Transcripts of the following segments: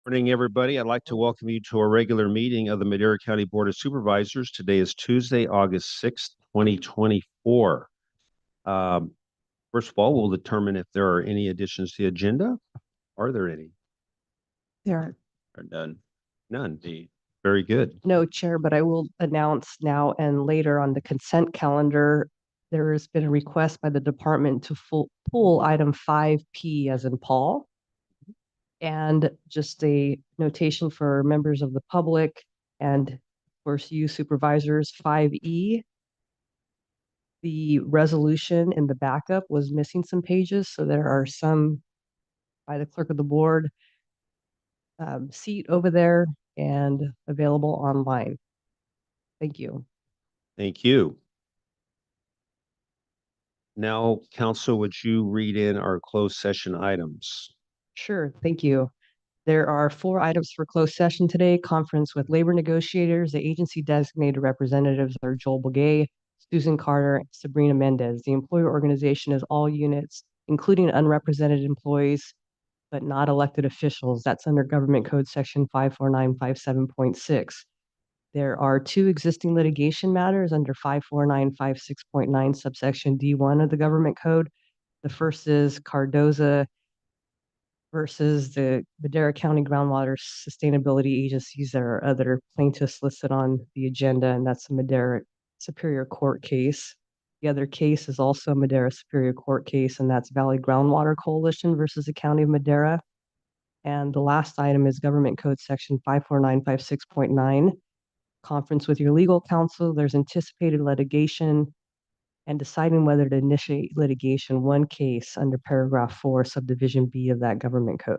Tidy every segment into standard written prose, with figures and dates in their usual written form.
Morning, everybody. I'd like to welcome you to a regular meeting of the Madera County Board of Supervisors. Today is Tuesday, August 6th, 2024. Um, First of all, we'll determine if there are any additions to the agenda. Are there any? There Or none? None. Very good. no chair, but I will announce now and later on the consent calendar, there has been a request by the department to pull item 5P as in Paul. And just a notation for members of the public and of course you supervisors, 5E. The resolution in the backup was missing some pages, so there are some by the clerk of the board seat over there and available online. Thank you. Thank you. Now, Council, would you read in our closed session items? Sure, thank you. There are 4 items for closed session today. Conference with labor negotiators. The agency designated representatives are Joel Begay, Susan Carter, and Sabrina Mendez. The employer organization is all units, including unrepresented employees, but not elected officials. That's under Government Code Section 54957.6. There are 2 existing litigation matters under 54956.9 subsection D1 of the Government Code. The first is Cardoza versus the Madera County Groundwater Sustainability Agencies. There are other plaintiffs listed on the agenda, and that's a Madera Superior Court case. The other case is also a Madera Superior Court case, and that's Valley Groundwater Coalition versus the County of Madera. And the last item is Government Code Section 54956.9. Conference with your legal counsel. There's anticipated litigation and deciding whether to initiate litigation, one case under paragraph 4, subdivision B of that government code.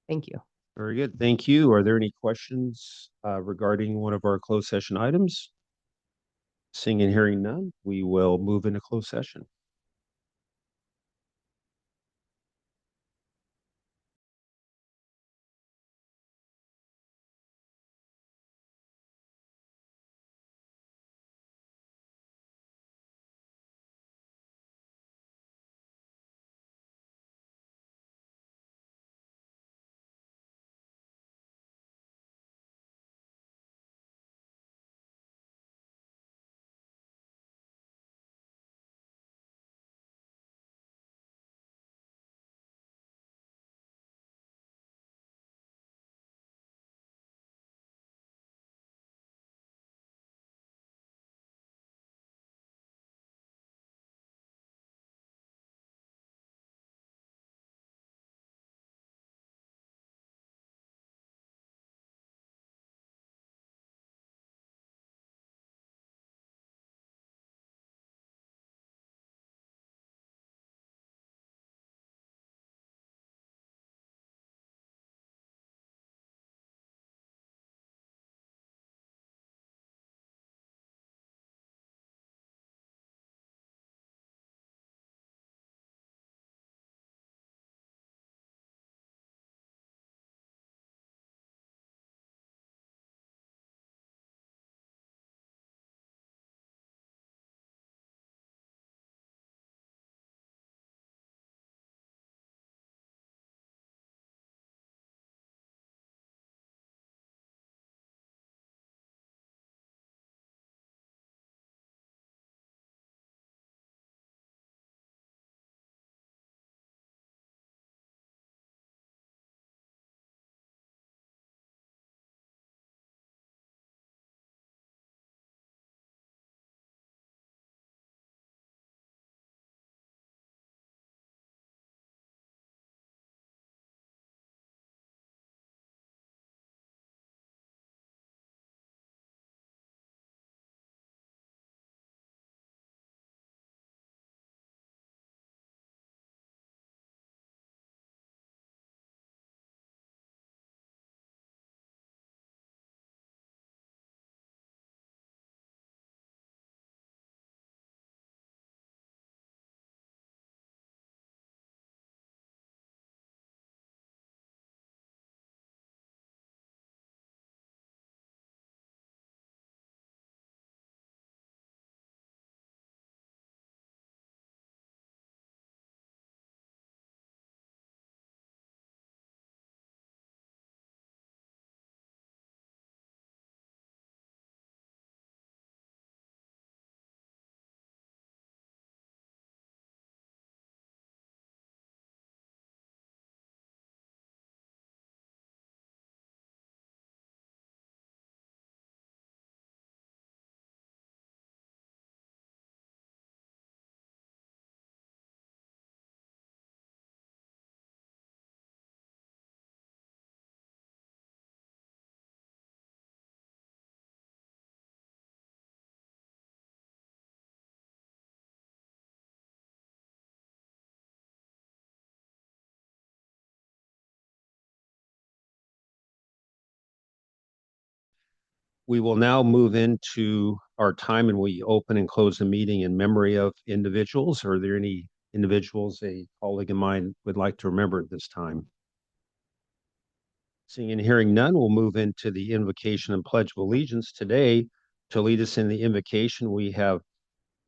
Thank you. Very good. Thank you. Are there any questions regarding one of our closed session items? Seeing and hearing none, we will move into closed session. We will now move into our time and we open and close the meeting in memory of individuals. Are there any individuals a colleague of mine would like to remember at this time? Seeing and hearing none, we'll move into the invocation and pledge of allegiance. Today, to lead us in the invocation, we have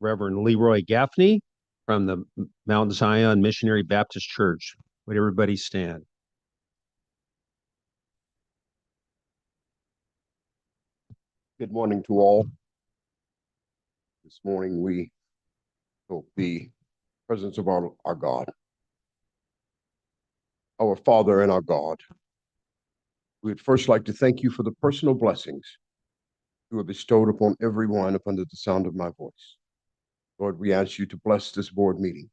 Reverend Leroy Gaffney from the Mount Zion Missionary Baptist Church. Would everybody stand? Good morning to all. This morning we hope the presence of our God, our Father and our God. We'd first like to thank you for the personal blessings you have bestowed upon everyone up under the sound of my voice. Lord, we ask you to bless this board meeting.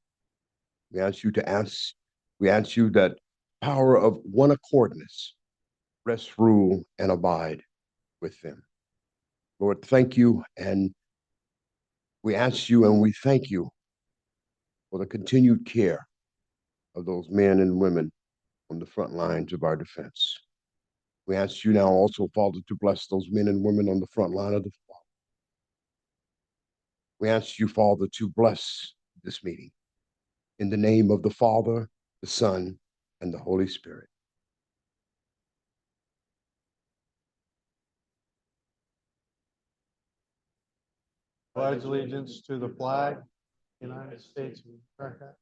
We ask you that power of one accordness rest, rule, and abide with them. Lord, thank you, and we ask you and we thank you for the continued care of those men and women on the front lines of our defense. We ask you now also, Father, to bless those men and women on the front line of the fight. We ask you, Father, to bless this meeting in the name of the Father, the Son, and the Holy Spirit. Pledge allegiance to the flag, United States of America,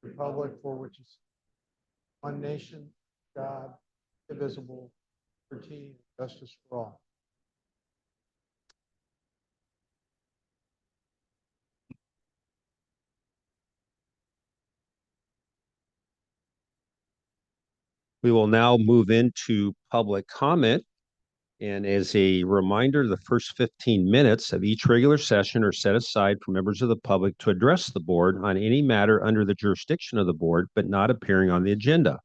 republic for which is one nation, God, indivisible, liberty, and justice for all. We will now move into public comment. And as a reminder, the first 15 minutes of each regular session are set aside for members of the public to address the board on any matter under the jurisdiction of the board, but not appearing on the agenda.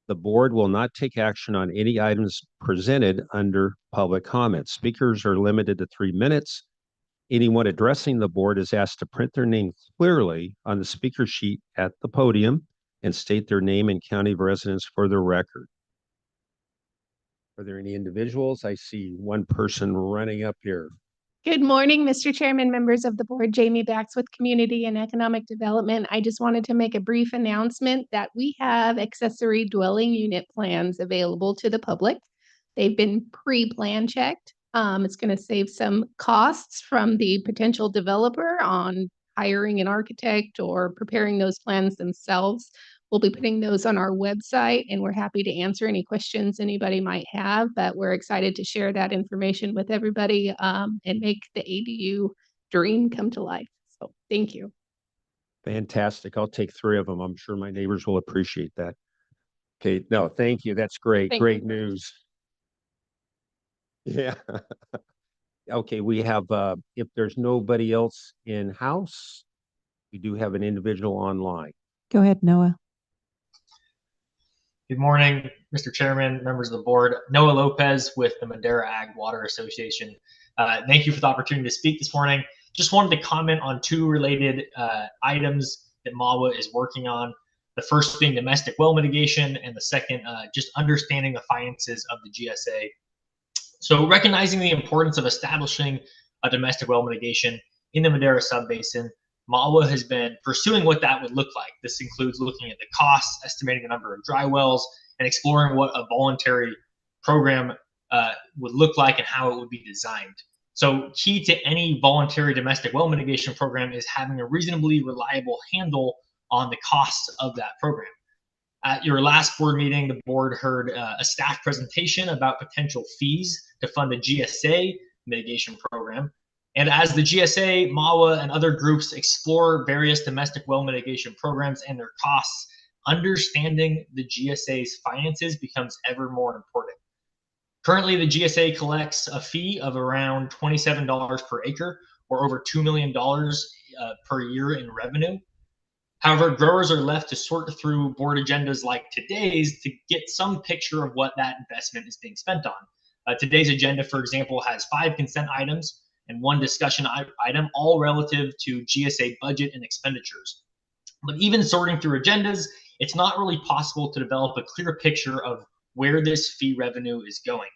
The board will not take action on any items presented under public comment. Speakers are limited to 3 minutes. Anyone addressing the board is asked to print their name clearly on the speaker sheet at the podium and state their name and county of residence for the record. Are there any individuals? I see one person running up here. Good morning, Mr. Chairman, members of the board. Jamie Bax with Community and Economic Development. I just wanted to make a brief announcement that we have accessory dwelling unit plans available to the public. They've been pre-plan checked. It's going to save some costs from the potential developer on hiring an architect or preparing those plans themselves. We'll be putting those on our website, and we're happy to answer any questions anybody might have, but we're excited to share that information with everybody and make the ADU dream come to life. So thank you. Fantastic. I'll take 3 of them. I'm sure my neighbors will appreciate that. Okay, no, thank you. That's great. Great news. Yeah. Okay, we have, if there's nobody else in-house, we do have an individual online. Go ahead, Noah. Good morning, Mr. Chairman, members of the board. Noah Lopez with the Madera Ag Water Association. Thank you for the opportunity to speak this morning. Just wanted to comment on 2 related items that MAWA is working on. The first being domestic well mitigation, and the second, just understanding the finances of the GSA. So recognizing the importance of establishing a domestic well mitigation in the Madera Subbasin, MAWA has been pursuing what that would look like. This includes looking at the costs, estimating the number of dry wells, and exploring what a voluntary program would look like and how it would be designed. So key to any voluntary domestic well mitigation program is having a reasonably reliable handle on the costs of that program. At your last board meeting, the board heard a staff presentation about potential fees to fund a GSA mitigation program. And as the GSA, MAWA, and other groups explore various domestic well mitigation programs and their costs, understanding the GSA's finances becomes ever more important. Currently, the GSA collects a fee of around $27 per acre, or over $2 million per year in revenue. However, growers are left to sort through board agendas like today's to get some picture of what that investment is being spent on. Today's agenda, for example, has 5 consent items and 1 discussion item, all relative to GSA budget and expenditures. But even sorting through agendas, it's not really possible to develop a clear picture of where this fee revenue is going.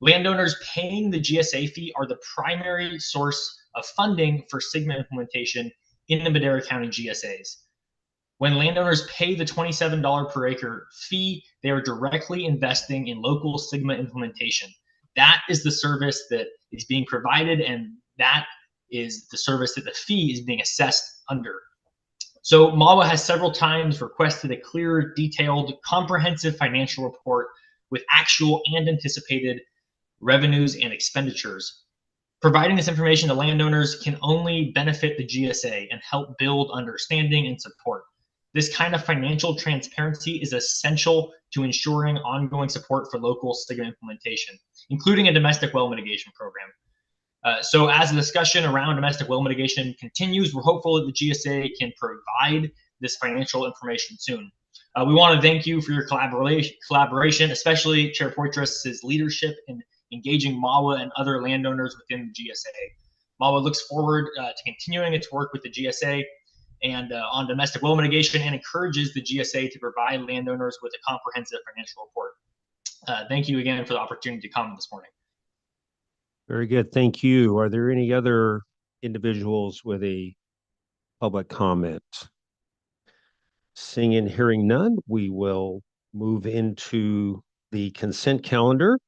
Landowners paying the GSA fee are the primary source of funding for SGMA implementation in the Madera County GSAs. When landowners pay the $27 per acre fee, they are directly investing in local SGMA implementation. That is the service that is being provided, and that is the service that the fee is being assessed under. So MAWA has several times requested a clear, detailed, comprehensive financial report with actual and anticipated revenues and expenditures. Providing this information to landowners can only benefit the GSA and help build understanding and support. This kind of financial transparency is essential to ensuring ongoing support for local SGMA implementation, including a domestic well mitigation program. So as the discussion around domestic well mitigation continues, we're hopeful that the GSA can provide this financial information soon. We want to thank you for your collaboration, especially Chair Poitras' leadership in engaging MAWA and other landowners within the GSA. MAWA looks forward to continuing its work with the GSA and on domestic well mitigation, and encourages the GSA to provide landowners with a comprehensive financial report. Thank you again for the opportunity to comment this morning. Very good. Thank you. Are there any other individuals with a public comment? Seeing and hearing none, we will move into the consent calendar.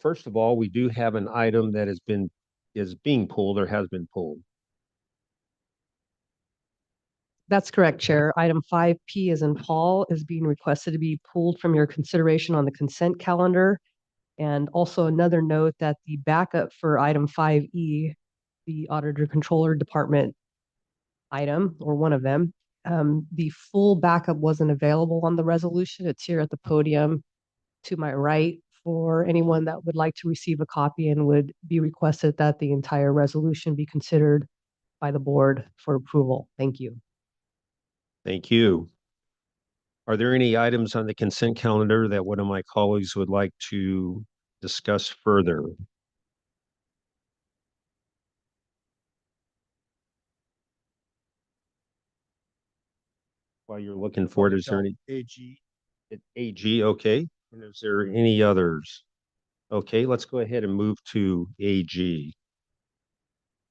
First of all, we do have an item that is being pulled or has been pulled. That's correct, Chair. Item 5P as in Paul is being requested to be pulled from your consideration on the consent calendar. And also another note that the backup for item 5E, the Auditor Controller Department item, or one of them, the full backup wasn't available on the resolution. It's here at the podium to my right for anyone that would like to receive a copy, and would be requested that the entire resolution be considered by the board for approval. Thank you. Thank you. Are there any items on the consent calendar that one of my colleagues would like to discuss further? While you're looking for it, is there any? AG. AG, okay. And is there any others? Okay, let's go ahead and move to AG.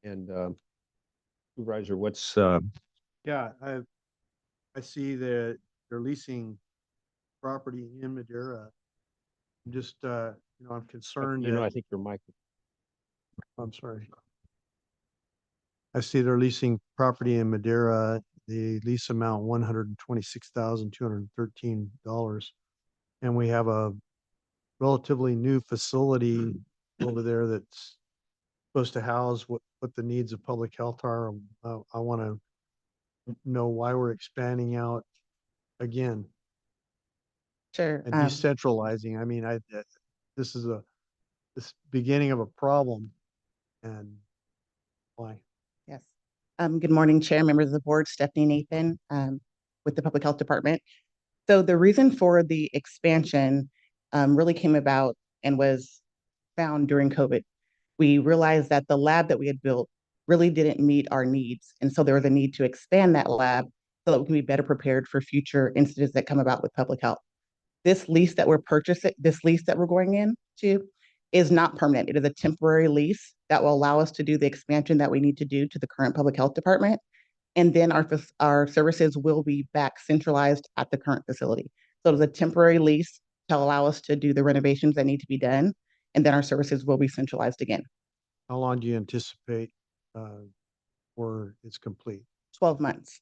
And Supervisor, what's Yeah, I see that they're leasing property in Madera. I'm just, I'm concerned I that, think your mic. I'm sorry. I see they're leasing property in Madera, the lease amount $126,213. And we have a relatively new facility over there that's supposed to house what the needs of public health are. I want to know why we're expanding out again Sure. and decentralizing. I mean, this is this beginning of a problem, and why? Yes. Good morning, Chair, members of the board, Stephanie Nathan, with the Public Health Department. So the reason for the expansion really came about and was found during COVID. We realized that the lab that we had built really didn't meet our needs. And so there was a need to expand that lab so that we can be better prepared for future incidents that come about with public health. This lease that we're going into is not permanent. It is a temporary lease that will allow us to do the expansion that we need to do to the current public health department. And then our services will be back centralized at the current facility. So it is a temporary lease to allow us to do the renovations that need to be done. And then our services will be centralized again. How long do you anticipate before it's complete? 12 months.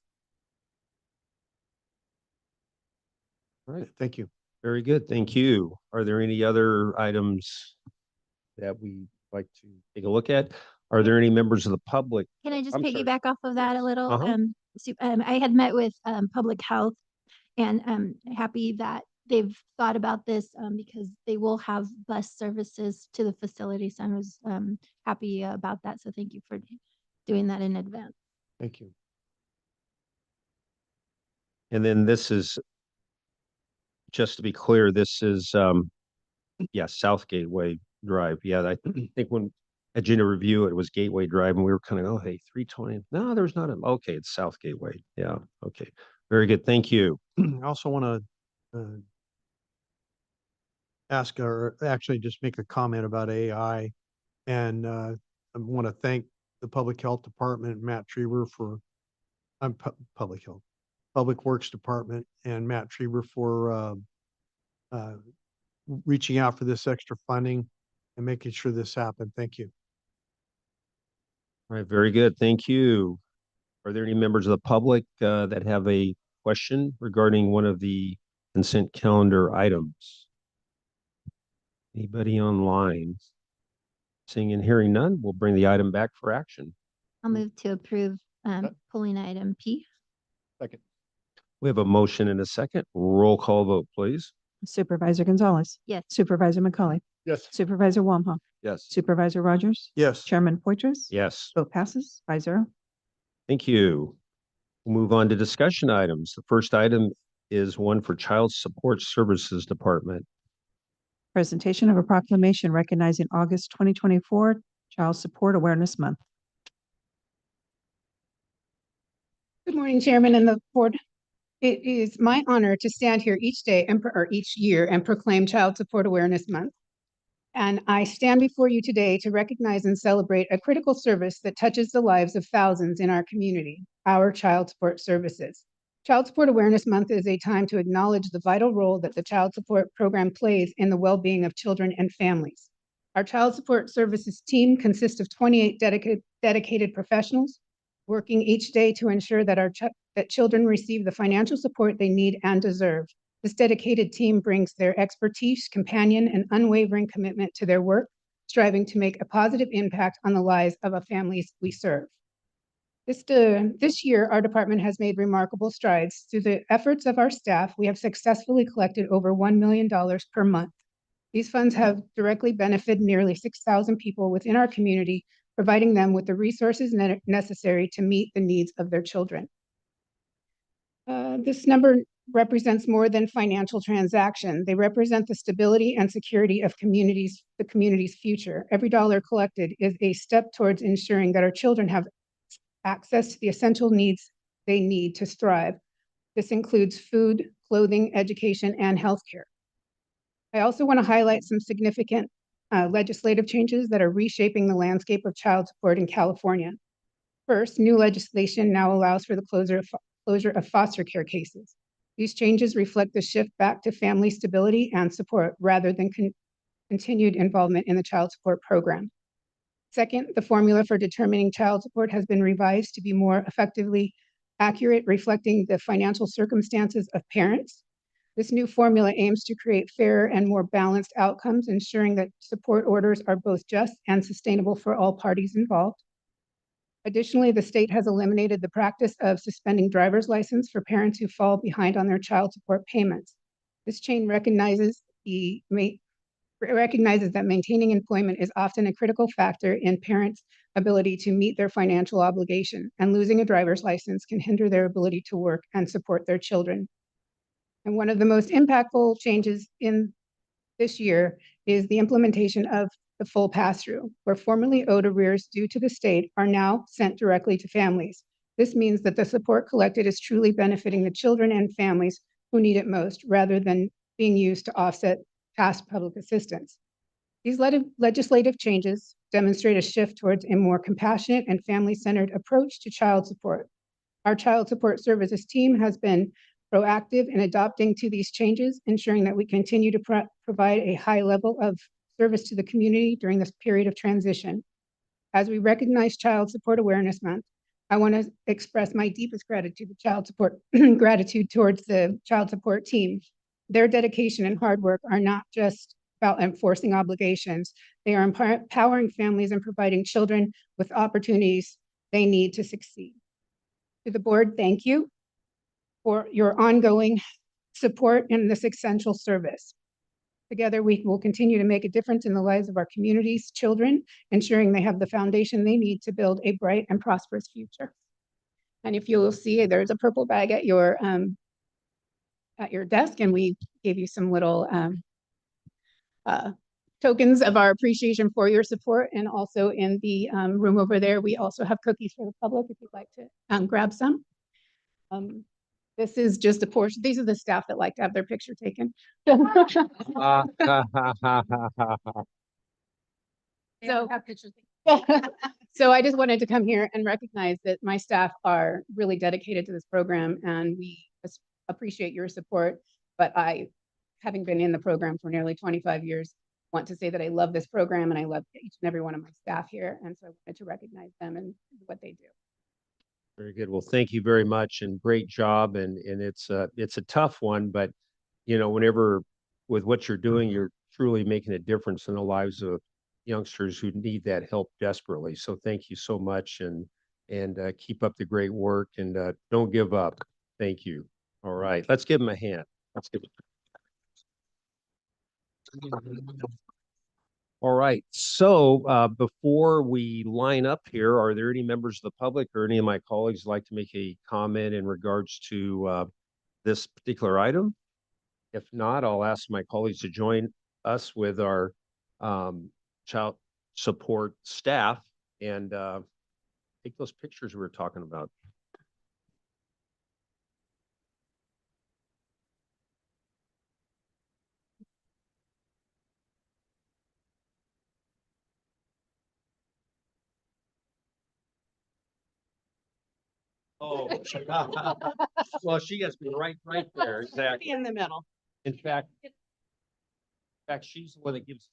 All right, thank you. Very good. Thank you. Are there any other items that we like to take a look at? Are there any members of the public? Can I just I'm sorry. piggyback off of that a little? Uh-huh. I had met with public health, and I'm happy that they've thought about this because they will have bus services to the facility. So I was happy about that. So thank you for doing that in advance. Thank you. And then this is, just to be clear, this is, South Gateway Drive. Yeah, I think when agenda review, it was Gateway Drive, and we were kind of, oh, hey, 320. No, there's not okay, it's South Gateway. Yeah, okay. Very good. Thank you. I also want to ask or actually just make a comment about AI. And I want to thank the Public Health Department, Matt Trieber for, Public Health, Public Works Department and Matt Trieber for uh, reaching out for this extra funding and making sure this happened. Thank you. All right, very good. Thank you. Are there any members of the public that have a question regarding one of the consent calendar items? Anybody online? Seeing and hearing none, we'll bring the item back for action. I'll move to approve pulling item P. Second. We have a motion and a second. Roll call vote, please. Supervisor Gonzalez. Yes. Supervisor McCauley. Yes. Supervisor Wamhaugh. Yes. Supervisor Rogers. Yes. Chairman Poitras. Yes. Vote passes 5-0. Thank you. We'll move on to discussion items. The first item is one for Child Support Services Department. Presentation of a proclamation recognizing August 2024 Child Support Awareness Month. Good morning, Chairman and the board. It is my honor to stand here each day or each year and proclaim Child Support Awareness Month. And I stand before you today to recognize and celebrate a critical service that touches the lives of thousands in our community, our child support services. Child Support Awareness Month is a time to acknowledge the vital role that the child support program plays in the well-being of children and families. Our child support services team consists of 28 dedicated professionals working each day to ensure that that children receive the financial support they need and deserve. This dedicated team brings their expertise, companion, and unwavering commitment to their work, striving to make a positive impact on the lives of the families we serve. This year, our department has made remarkable strides. Through the efforts of our staff, we have successfully collected over $1 million per month. These funds have directly benefited nearly 6,000 people within our community, providing them with the resources necessary to meet the needs of their children. This number represents more than financial transaction. They represent the stability and security of the community's future. Every dollar collected is a step towards ensuring that our children have access to the essential needs they need to thrive. This includes food, clothing, education, and healthcare. I also want to highlight some significant legislative changes that are reshaping the landscape of child support in California. First, new legislation now allows for the closure of foster care cases. These changes reflect the shift back to family stability and support rather than continued involvement in the child support program. Second, the formula for determining child support has been revised to be more effectively accurate, reflecting the financial circumstances of parents. This new formula aims to create fairer and more balanced outcomes, ensuring that support orders are both just and sustainable for all parties involved. Additionally, the state has eliminated the practice of suspending driver's license for parents who fall behind on their child support payments. This change recognizes that maintaining employment is often a critical factor in parents' ability to meet their financial obligation, and losing a driver's license can hinder their ability to work and support their children. And one of the most impactful changes in this year is the implementation of the full pass-through, where formerly owed arrears due to the state are now sent directly to families. This means that the support collected is truly benefiting the children and families who need it most, rather than being used to offset past public assistance. These legislative changes demonstrate a shift towards a more compassionate and family-centered approach to child support. Our child support services team has been proactive in adopting to these changes, ensuring that we continue to provide a high level of service to the community during this period of transition. As we recognize Child Support Awareness Month, I want to express my deepest gratitude towards the child support team. Their dedication and hard work are not just about enforcing obligations. They are empowering families and providing children with opportunities they need to succeed. To the board, thank you for your ongoing support in this essential service. Together, we will continue to make a difference in the lives of our community's children, ensuring they have the foundation they need to build a bright and prosperous future. And if you will see, there's a purple bag at your desk, and we gave you some little tokens of our appreciation for your support. And also in the room over there, we also have cookies for the public if you'd like to grab some. This is just a portion. These are the staff that like to have their picture taken. So, so I just wanted to come here and recognize that my staff are really dedicated to this program, and we appreciate your support. But I, having been in the program for nearly 25 years, want to say that I love this program and I love each and every one of my staff here. And so I wanted to recognize them and what they do. Very good. Well, thank you very much and great job. And it's a tough one, but you know, whenever with what you're doing, you're truly making a difference in the lives of youngsters who need that help desperately. So thank you so much and keep up the great work and don't give up. Thank you. All right, let's give them a hand. Let's give All right, so before we line up here, are there any members of the public or any of my colleagues like to make a comment in regards to this particular item? If not, I'll ask my colleagues to join us with our child support staff and take those pictures we were talking about. Oh, well, she has to be right there, exactly. In the middle. In fact, she's the one that gives.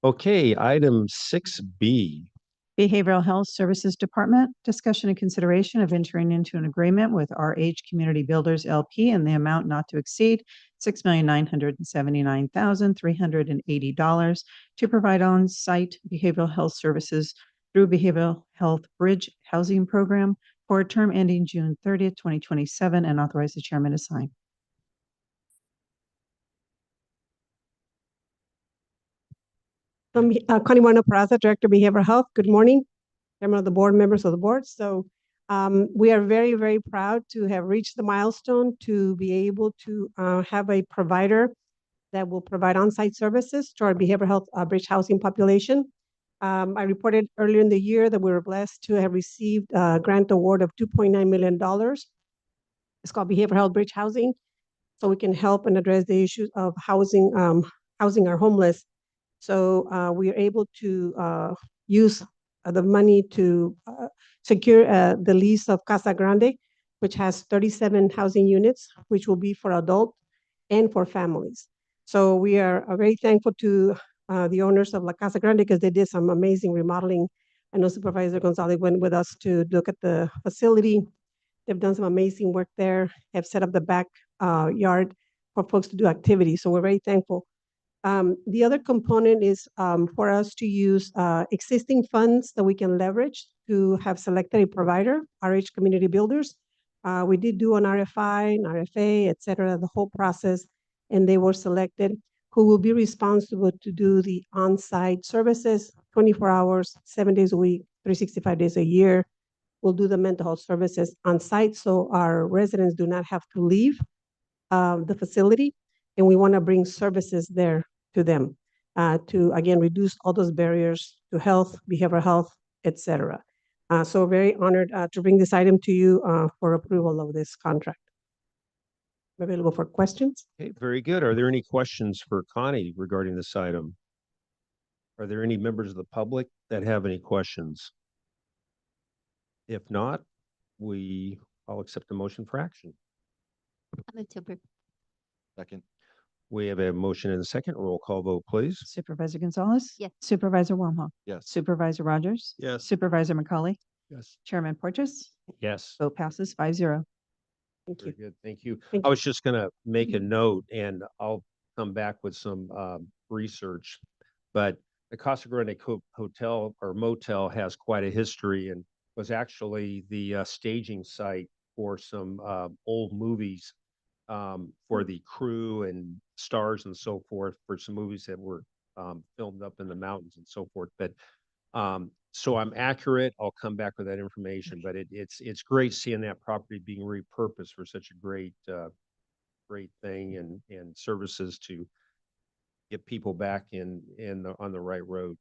Okay, item 6B. Behavioral Health Services Department, discussion and consideration of entering into an agreement with RH Community Builders LP in the amount not to exceed $6,979,380 to provide on-site behavioral health services through Behavioral Health Bridge Housing Program for a term ending June 30th, 2027, and authorize the chairman to sign. Connie Bueno Peraza, Director of Behavioral Health. Good morning, Chairman of the board, members of the board. So we are very, very proud to have reached the milestone to be able to have a provider that will provide on-site services to our behavioral health bridge housing population. I reported earlier in the year that we were blessed to have received a grant award of $2.9 million. It's called Behavioral Health Bridge Housing, so we can help and address the issues of housing our homeless. So we are able to use the money to secure the lease of Casa Grande, which has 37 housing units, which will be for adult and for families. So we are very thankful to the owners of La Casa Grande because they did some amazing remodeling. I know Supervisor Gonzalez went with us to look at the facility. They've done some amazing work there, have set up the back yard for folks to do activities. So we're very thankful. The other component is for us to use existing funds that we can leverage to have selected a provider, RH Community Builders. We did do an RFI, an RFA, et cetera, the whole process, and they were selected, who will be responsible to do the on-site services 24 hours, 7 days a week, 365 days a year, we'll do the mental health services on site, so our residents do not have to leave the facility, and we want to bring services there to them to, again, reduce all those barriers to health, behavioral health, etc. So very honored to bring this item to you for approval of this contract. I'm available for questions. Okay, very good. Are there any questions for Connie regarding this item? Are there any members of the public that have any questions? If not, I'll accept the motion for action. I'm a Tilburg. Second. We have a motion and a second. Roll call vote, please. Supervisor Gonzalez? Yes. Supervisor Walmart? Yes. Supervisor Rogers? Yes. Supervisor McCauley? Yes. Chairman Porteous? Yes. Vote passes 5-0. Thank Very you. good. Thank you. Thank I you. was just gonna make a note and I'll come back with some research. But the Casa Grande Hotel or Motel has quite a history and was actually the staging site for some old movies for the crew and stars and so forth for some movies that were filmed up in the mountains and so forth. But so I'm accurate. I'll come back with that information, but it's great seeing that property being repurposed for such a great thing and services to get people back on the right road.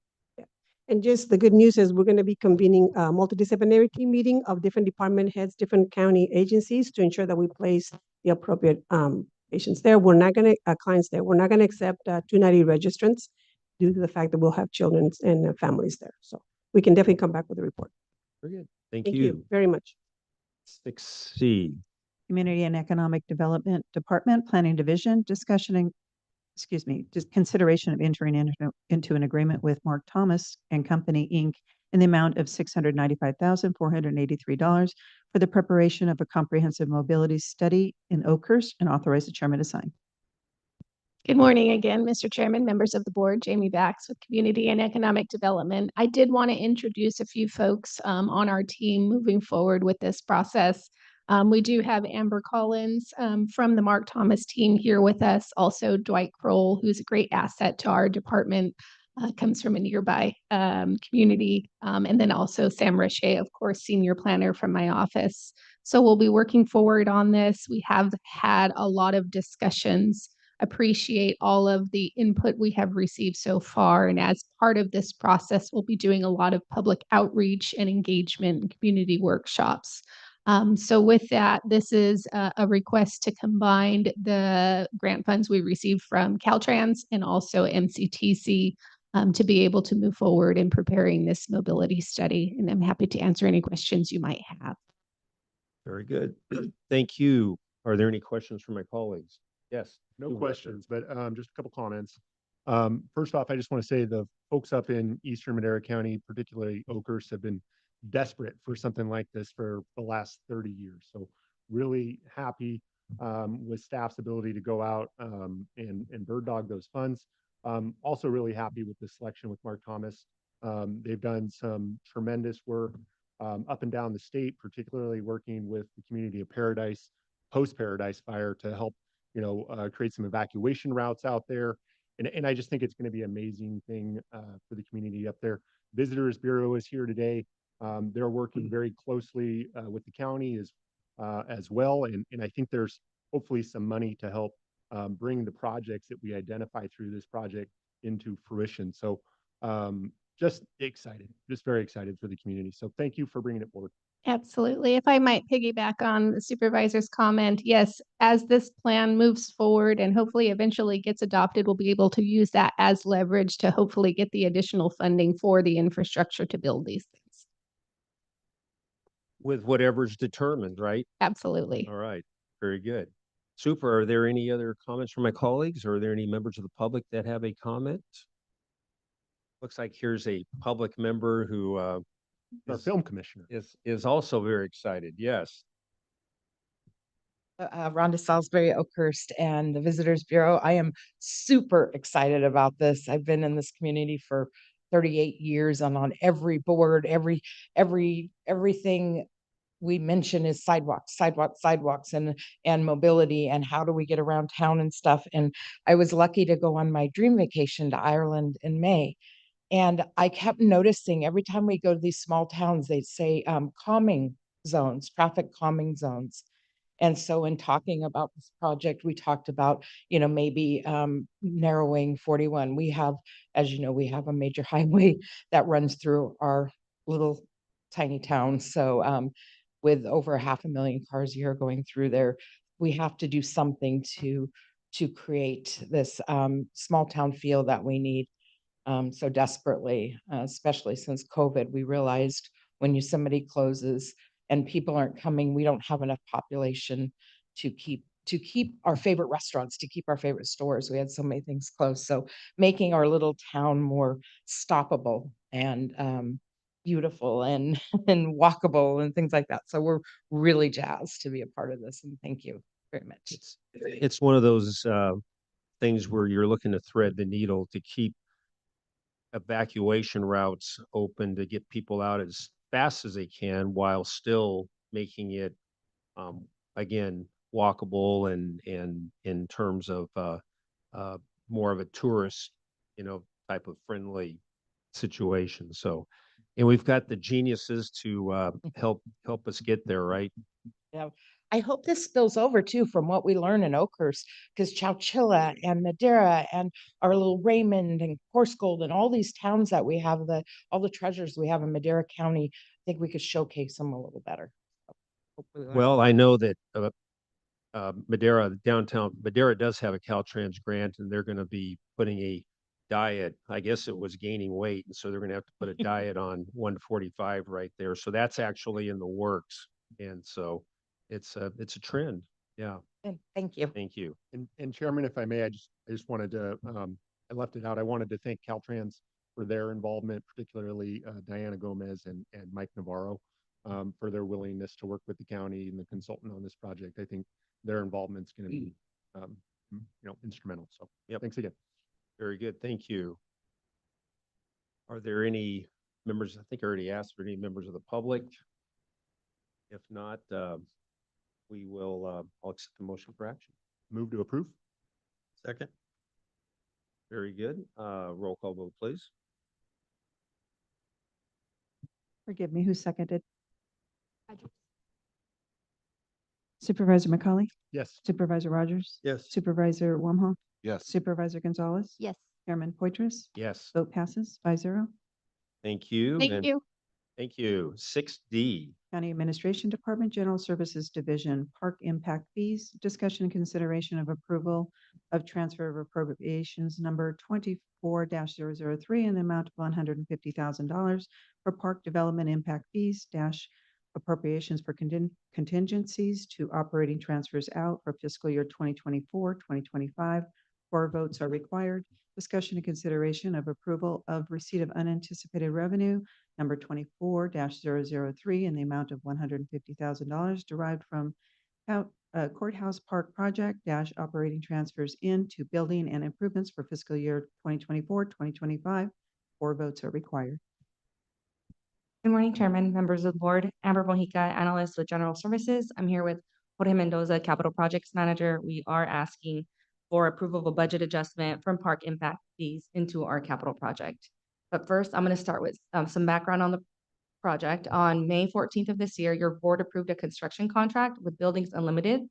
And just the good news is we're going to be convening a multidisciplinary team meeting of different department heads, different county agencies to ensure that we place the appropriate patients there. We're not going to, clients there, we're not going to accept 290 registrants due to the fact that we'll have children and families there. So we can definitely come back with a report. Very good. Thank Thank you. you very much. 6C. Community and Economic Development Department, Planning Division, just consideration of entering into an agreement with Mark Thomas and Company, Inc. in the amount of $695,483 for the preparation of a comprehensive mobility study in Oakhurst, and authorize the chairman to sign. Good morning again, Mr. Chairman, members of the board. Jamie Bax with Community and Economic Development. I did want to introduce a few folks on our team moving forward with this process. We do have Amber Collins from the Mark Thomas team here with us. Also Dwight Kroll, who's a great asset to our department, comes from a nearby community. And then also Sam Richey, of course, senior planner from my office. So we'll be working forward on this. We have had a lot of discussions. Appreciate all of the input we have received so far. And as part of this process, we'll be doing a lot of public outreach and engagement and community workshops. So with that, this is a request to combine the grant funds we received from Caltrans and also MCTC to be able to move forward in preparing this mobility study. And I'm happy to answer any questions you might have. Very good. Thank you. Are there any questions from my colleagues? Yes. No Supervisor. questions, but just a couple comments. First off, I just want to say the folks up in Eastern Madera County, particularly Oakhurst, have been desperate for something like this for the last 30 years. So really happy with staff's ability to go out and bird dog those funds. Also really happy with the selection with Mark Thomas. They've done some tremendous work up and down the state, particularly working with the community of Paradise, post-Paradise fire, to help create some evacuation routes out there. And I just think it's going to be an amazing thing for the community up there. Visitors Bureau is here today. They're working very closely with the county as well. And I think there's hopefully some money to help bring the projects that we identify through this project into fruition. So just excited, just very excited for the community. So thank you for bringing it forward. Absolutely. If I might piggyback on the supervisor's comment, yes, as this plan moves forward and hopefully eventually gets adopted, we'll be able to use that as leverage to hopefully get the additional funding for the infrastructure to build these things. With whatever's determined, right? Absolutely. All right. Very good. Super. Are there any other comments from my colleagues? Or are there any members of the public that have a comment? Looks like here's a public member who Our film commissioner. is also very excited. Yes. Rhonda Salisbury, Oakhurst, and the Visitors Bureau. I am super excited about this. I've been in this community for 38 years, and on every board, everything we mention is sidewalks, and mobility, and how do we get around town and stuff. And I was lucky to go on my dream vacation to Ireland in May. And I kept noticing every time we go to these small towns, they'd say calming zones, traffic calming zones. And so in talking about this project, we talked about, maybe narrowing 41. We have, as you know, we have a major highway that runs through our little tiny town. So with over 500,000 cars a year going through there, we have to do something to create this small town feel that we need so desperately, especially since COVID. We realized when somebody closes and people aren't coming, we don't have enough population to keep our favorite restaurants, to keep our favorite stores. We had so many things closed. So making our little town more stoppable and beautiful and and walkable and things like that. So we're really jazzed to be a part of this. And thank you very much. It's one of those things where you're looking to thread the needle to keep evacuation routes open to get people out as fast as they can while still making it again walkable and in terms of more of a tourist type of friendly situation. So and we've got the geniuses to help us get there, right? Yeah. I hope this spills over too from what we learn in Oakhurst, because Chowchilla and Madera and our little Raymond and Coarsegold and all these towns that we have, all the treasures we have in Madera County, I think we could showcase them a little better. Hopefully learn. Well, I know that Madera, downtown Madera does have a Caltrans grant, and they're going to be putting a diet. I guess it was gaining weight, and so they're going to have to put a diet on 145 right there. So that's actually in the works, and so it's a trend. Yeah. And thank you. Thank you. And Chairman, if I may, I just wanted to, I left it out. I wanted to thank Caltrans for their involvement, particularly Diana Gomez and Mike Navarro, for their willingness to work with the county and the consultant on this project. I think their involvement is going to be, instrumental. So Yep. Thanks again. Very good. Thank you. Are there any members? I think I already asked for any members of the public. If not, we will, I'll accept the motion for action. Move to approve. Second. Very good. Roll call vote, please. Forgive me, who seconded? Supervisor McCauley? Yes. Supervisor Rogers? Yes. Supervisor Wamhaugh? Yes. Supervisor Gonzalez? Yes. Chairman Poitras? Yes. Vote passes 5-0. Thank you. Thank And you. Thank you. 6D. County Administration Department, General Services Division, Park Impact Fees, discussion and consideration of approval of transfer of appropriations number 24-003 in the amount of $150,000 for park development impact fees dash appropriations for contingencies to operating transfers out for fiscal year 2024, 2025. 4 votes are required. Discussion and consideration of approval of receipt of unanticipated revenue number 24-003 in the amount of $150,000 derived from Courthouse Park Project operating transfers into building and improvements for fiscal year 2024, 2025. 4 votes are required. Good morning, Chairman, members of the board. Amber Mojica, analyst with General Services. I'm here with Jorge Mendoza, Capital Projects Manager. We are asking for approval of a budget adjustment from park impact fees into our capital project. But first, I'm going to start with some background on the project. On May 14th of this year, your board approved a construction contract with Buildings Unlimited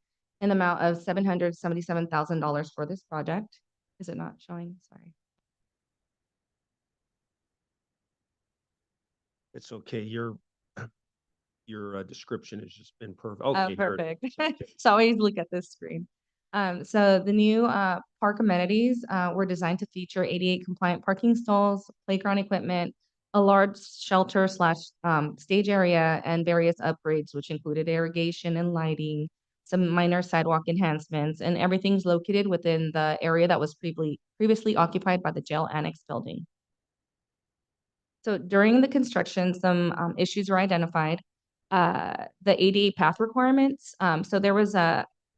in the amount of $777,000 for this project. Is it not showing? Sorry. It's okay. Your description has just been perfect. Okay, Perfect. So always look at this screen. So the new park amenities were designed to feature 88 compliant parking stalls, playground equipment, a large shelter / stage area, and various upgrades, which included irrigation and lighting, some minor sidewalk enhancements, and everything's located within the area that was previously occupied by the jail annex building. So during the construction, some issues were identified. The ADA path requirements. So there was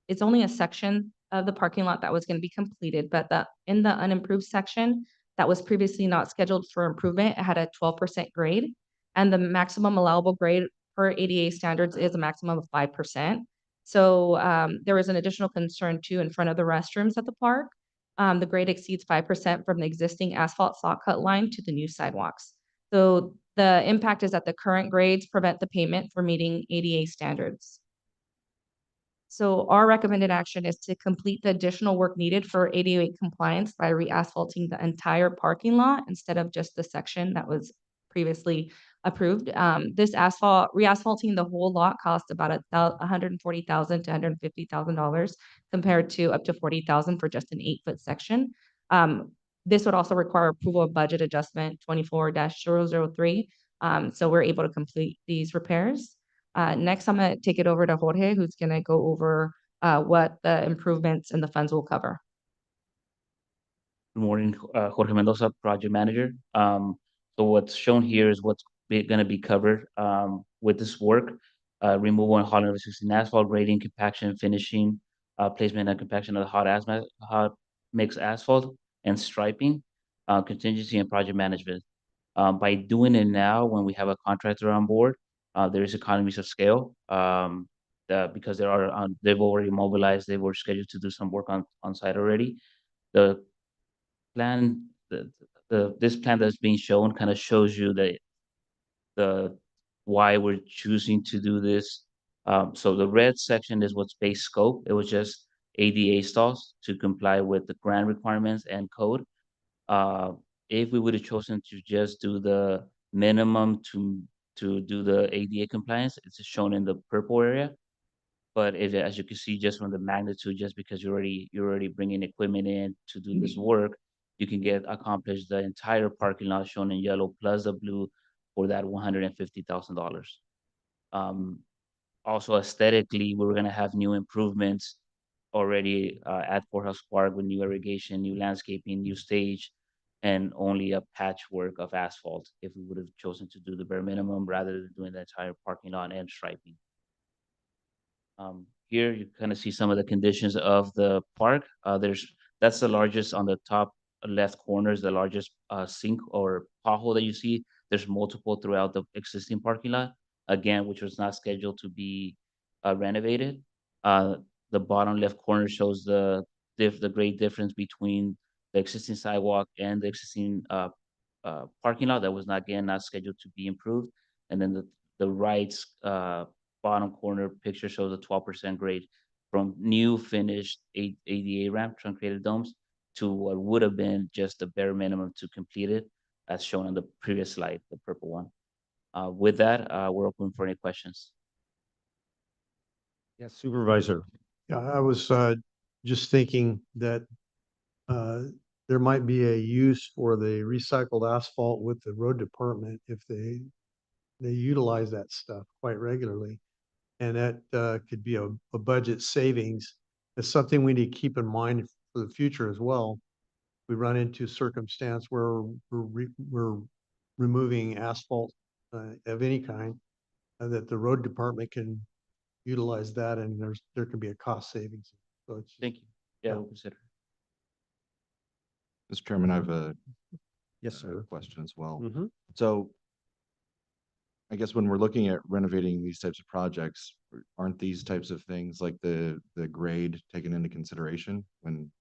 it's only a section of the parking lot that was going to be completed, but in the unimproved section that was previously not scheduled for improvement, it had a 12% grade, and the maximum allowable grade per ADA standards is a maximum of 5%. So there was an additional concern too in front of the restrooms at the park. The grade exceeds 5% from the existing asphalt saw cut line to the new sidewalks. So the impact is that the current grades prevent the pavement from meeting ADA standards. So our recommended action is to complete the additional work needed for ADA compliance by re-asphalting the entire parking lot instead of just the section that was previously approved. This re-asphalting the whole lot costs about $140,000 to $150,000 compared to up to $40,000 for just an 8-foot section. This would also require approval of budget adjustment 24-003. So we're able to complete these repairs. Next, I'm going to take it over to Jorge, who's going to go over what the improvements and the funds will cover. Good morning, Jorge Mendoza, project manager. So what's shown here is what's going to be covered with this work. Removal and hauling of existing asphalt, grading, compaction, finishing, placement and compaction of the hot mix asphalt, and striping, contingency and project management. By doing it now, when we have a contractor on board, there is economies of scale because they've already mobilized, they were scheduled to do some work on site already. The plan, this plan that's being shown kind of shows you the why we're choosing to do this. So the red section is what's base scope. It was just ADA stalls to comply with the grant requirements and code. If we would have chosen to just do the minimum to do the ADA compliance, it's shown in the purple area. But as you can see, just from the magnitude, just because you're already bringing equipment in to do this work, you can accomplish the entire parking lot shown in yellow plus the blue for that $150,000. Also aesthetically, we're going to have new improvements already at Courthouse Park with new irrigation, new landscaping, new stage, and only a patchwork of asphalt if we would have chosen to do the bare minimum rather than doing the entire parking lot and striping. Here you kind of see some of the conditions of the park. That's the largest on the top left corner is the largest sink or pothole that you see. There's multiple throughout the existing parking lot, again, which was not scheduled to be renovated. The bottom left corner shows the great difference between the existing sidewalk and the existing parking lot that was not scheduled to be improved. And then the right bottom corner picture shows a 12% grade from new finished ADA ramp truncated domes to what would have been just the bare minimum to complete it, as shown on the previous slide, the purple one. With that, we're open for any questions. Yes, Supervisor. Yeah, I was just thinking that there might be a use for the recycled asphalt with the road department if they utilize that stuff quite regularly. And that could be a budget savings. It's something we need to keep in mind for the future as well. We run into circumstance where we're removing asphalt of any kind, that the road department can utilize that, and there can be a cost savings. So it's, Thank you. Yeah, we'll consider. Mr. Chairman, I have a Yes, sir. question as well. Mhm. So I guess when we're looking at renovating these types of projects, aren't these types of things like the grade taken into consideration when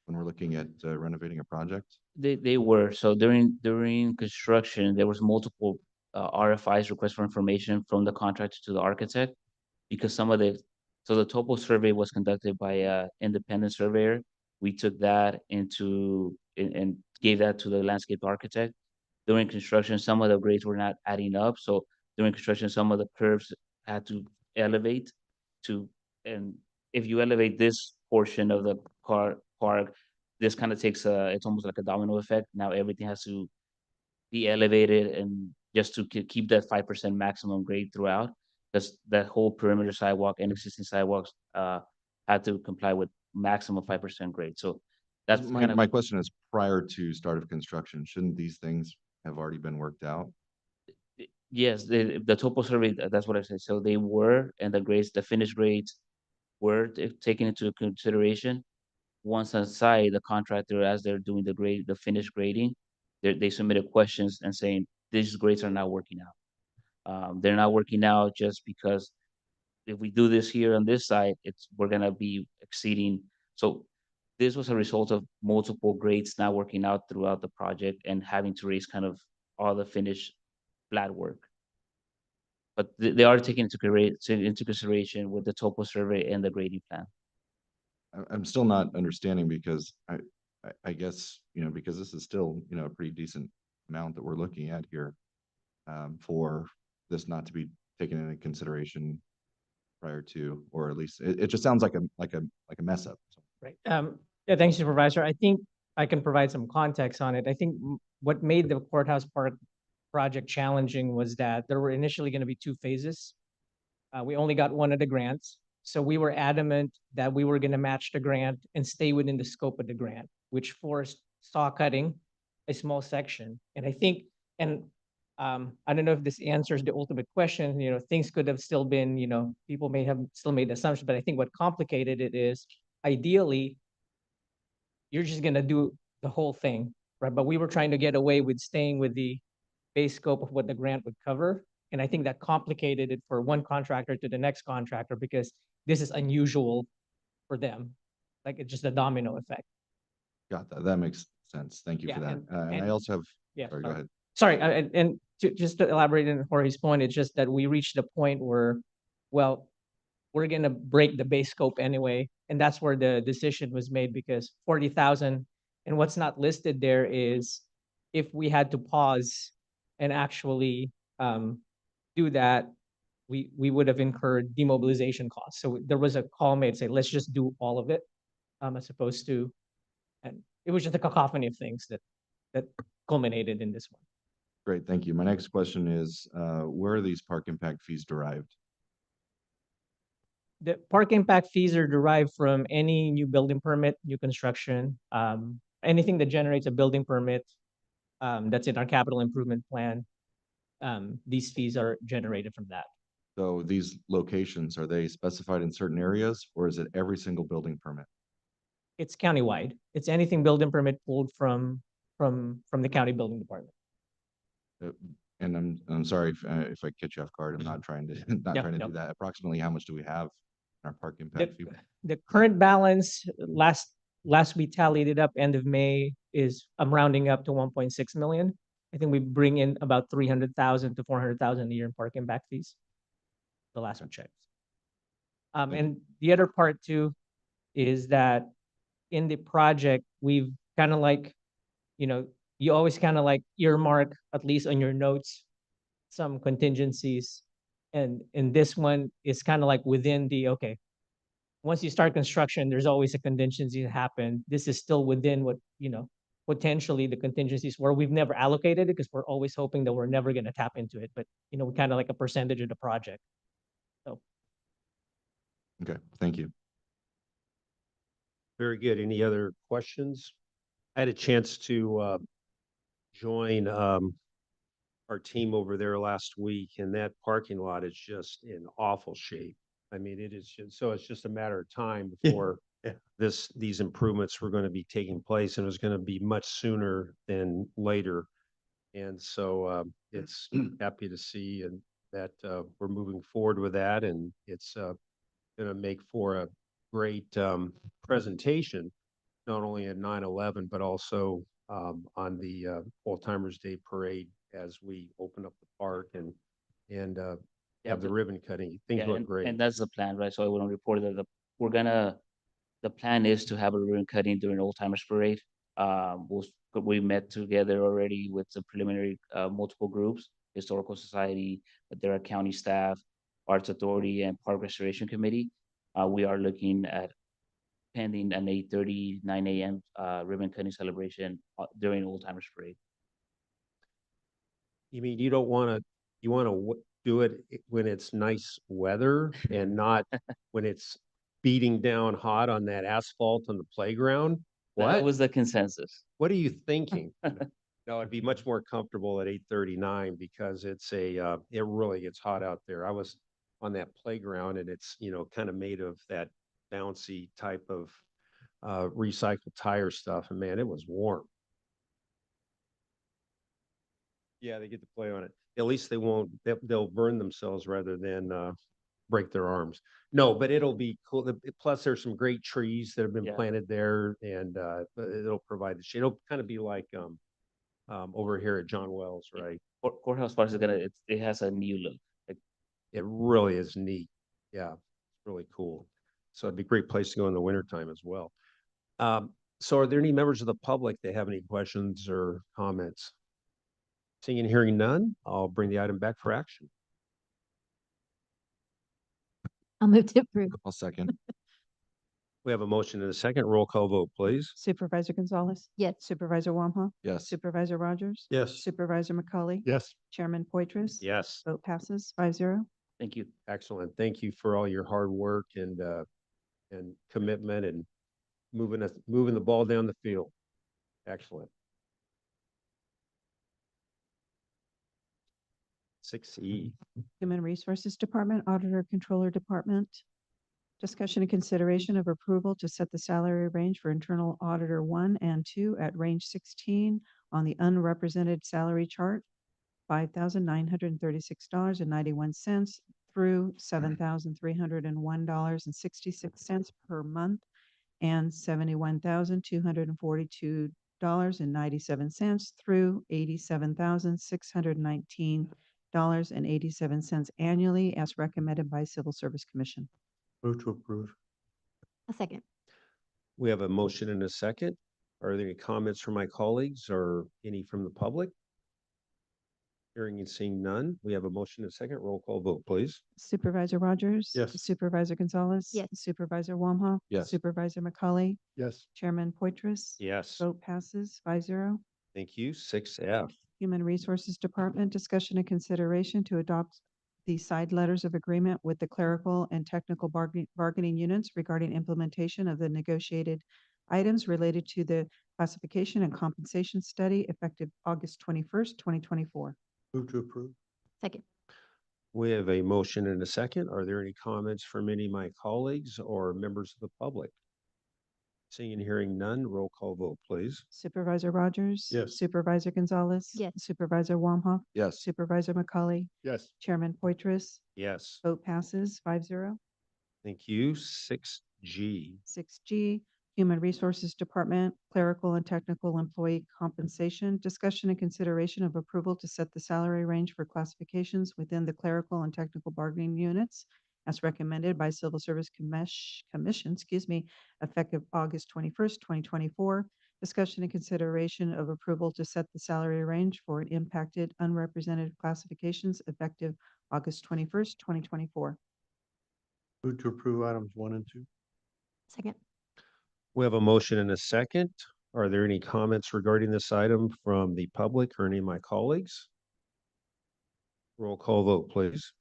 we're looking at renovating a project? They were. So during construction, there was multiple RFIs, requests for information from the contractor to the architect, because the topo survey was conducted by an independent surveyor. We took that and gave that to the landscape architect. During construction, some of the grades were not adding up. So during construction, some of the curves had to elevate and if you elevate this portion of the park, this kind of takes it's almost like a domino effect. Now everything has to be elevated and just to keep that 5% maximum grade throughout, because that whole perimeter sidewalk and existing sidewalks had to comply with maximum 5% grade. So that's my question is, prior to start of construction, shouldn't these things have already been worked out? Yes, the topo survey, that's what I said. So they were, and the finished grades were taken into consideration. Once on site, the contractor, as they're doing the finished grading, they submitted questions and saying, these grades are not working out. They're not working out just because if we do this here on this side, we're gonna be exceeding. So this was a result of multiple grades not working out throughout the project and having to raise kind of all the finished flat work. But they are taken into consideration with the topo survey and the grading plan. I'm still not understanding because I guess, because this is still, a pretty decent amount that we're looking at here, for this not to be taken into consideration prior to, or at least it just sounds like a mess up. Right. Yeah, thanks, Supervisor. I think I can provide some context on it. I think what made the Courthouse Park project challenging was that there were initially going to be 2 phases. We only got one of the grants. So we were adamant that we were going to match the grant and stay within the scope of the grant, which forced saw cutting a small section. And I think, and I don't know if this answers the ultimate question, things could have still been, people may have still made assumptions, but I think what complicated it is ideally, you're just going to do the whole thing, right? But we were trying to get away with staying with the base scope of what the grant would cover. And I think that complicated it for one contractor to the next contractor because this is unusual for them. Like it's just a domino effect. Got that. That makes sense. Thank you Yeah, for that. and- And I and- also have, Yeah, sorry, go ahead. Sorry, and just to elaborate on Jorge's point, it's just that we reached a point where, well, we're gonna break the base scope anyway, and that's where the decision was made because 40,000, and what's not listed there is if we had to pause and actually do that, we would have incurred demobilization costs. So there was a call made say, let's just do all of it, as opposed to, and it was just a cacophony of things that culminated in this one. Great, thank you. My next question is, where are these park impact fees derived? The park impact fees are derived from any new building permit, new construction, anything that generates a building permit, that's in our capital improvement plan. These fees are generated from that. So these locations, are they specified in certain areas or is it every single building permit? It's countywide. It's anything building permit pulled from the county building department. And I'm sorry if I catch you off guard. I'm not trying to do that. Approximately how much do we have in our park impact fee? The current balance, last we tallied it up end of May, is I'm rounding up to 1.6 million. I think we bring in about 300,000 to 400,000 a year in park impact fees. The last we checked. And the other part too is that in the project, we've kind of like, you always kind of like earmark, at least on your notes, some contingencies. And in this one, it's kind of like within the, okay, once you start construction, there's always a contingency to happen. This is still within what, potentially the contingencies where we've never allocated it because we're always hoping that we're never going to tap into it. But, we kind of like a percentage of the project. So. Okay, thank you. Very good. Any other questions? I had a chance to join our team over there last week, and that parking lot is just in awful shape. I mean, it is just, so it's just a matter of time before these improvements were going to be taking place, and it was going to be much sooner than later. And so it's happy to see and that we're moving forward with that, and it's going to make for a great presentation, not only at 9/11, but also on the Old Timers Day Parade as we open up the park and have the ribbon cutting. Things look great. And that's the plan, right? So I want to report that the plan is to have a ribbon cutting during Old Timers Parade. We met together already with the preliminary multiple groups, Historical Society, Madera County staff, Arts Authority, and Park Restoration Committee. We are looking at pending an 8:30, 9 a.m. Ribbon cutting celebration during Old Timers Parade. You mean you want to do it when it's nice weather and not when it's beating down hot on that asphalt on the playground? What? That was the consensus. What are you thinking? No, it'd be much more comfortable at 8:39 because it really gets hot out there. I was on that playground and it's, kind of made of that bouncy type of recycled tire stuff. And man, it was warm. Yeah, they get to play on it. At least they'll burn themselves rather than break their arms. No, but it'll be cool. Plus, there's some great trees that have been Yeah. planted there, and it'll provide the shade. It'll kind of be like over here at John Wells, right? Courthouse Park is it has a new look. Like, It really is neat. Yeah, it's really cool. So it'd be a great place to go in the wintertime as well. So are there any members of the public that have any questions or comments? Seeing and hearing none, I'll bring the item back for action. I'll move to approve. I'll second. We have a motion and a second. Roll call vote, please. Supervisor Gonzalez. Yes. Supervisor Wamhaugh. Yes. Supervisor Rogers. Yes. Supervisor McCauley. Yes. Chairman Poitras. Yes. Vote passes 5-0. thank you. Excellent. Thank you for all your hard work and commitment and moving the ball down the field. Excellent. 6E. Human Resources Department, Auditor Controller Department. Discussion and consideration of approval to set the salary range for Internal Auditor 1 and 2 at range 16 on the unrepresented salary chart, $5,936.91 through $7,301.66 per month, and $71,242.97 through $87,619.87 annually as recommended by Civil Service Commission. Move to approve. A second. We have a motion and a second. Are there any comments from my colleagues or any from the public? Hearing and seeing none, we have a motion and a second. Roll call vote, please. Supervisor Rogers? Yes. Supervisor Gonzalez? Yes. Supervisor Wamhaugh? Yes. Supervisor McCauley? Yes. Chairman Poitras? Yes. Vote passes 5-0. Thank you. 6F. Human Resources Department, discussion and consideration to adopt the side letters of agreement with the clerical and technical bargaining units regarding implementation of the negotiated items related to the classification and compensation study effective August 21st, 2024. Move to approve. Second. We have a motion and a second. Are there any comments from any of my colleagues or members of the public? Seeing and hearing none, roll call vote, please. Supervisor Rogers? Yes. Supervisor Gonzalez? Yes. Supervisor Wamhaugh? Yes. Supervisor McCauley? Yes. Chairman Poitras? Yes. Vote passes 5-0. Thank you. 6G. 6G, Human Resources Department, Clerical and Technical Employee Compensation, discussion and consideration of approval to set the salary range for classifications within the clerical and technical bargaining units as recommended by Civil Service Commission, effective August 21st, 2024. Discussion and consideration of approval to set the salary range for impacted unrepresented classifications effective August 21st, 2024. Move to approve items 1 and 2. Second. We have a motion and a second. Are there any comments regarding this item from the public or any of my colleagues? Roll call vote, please.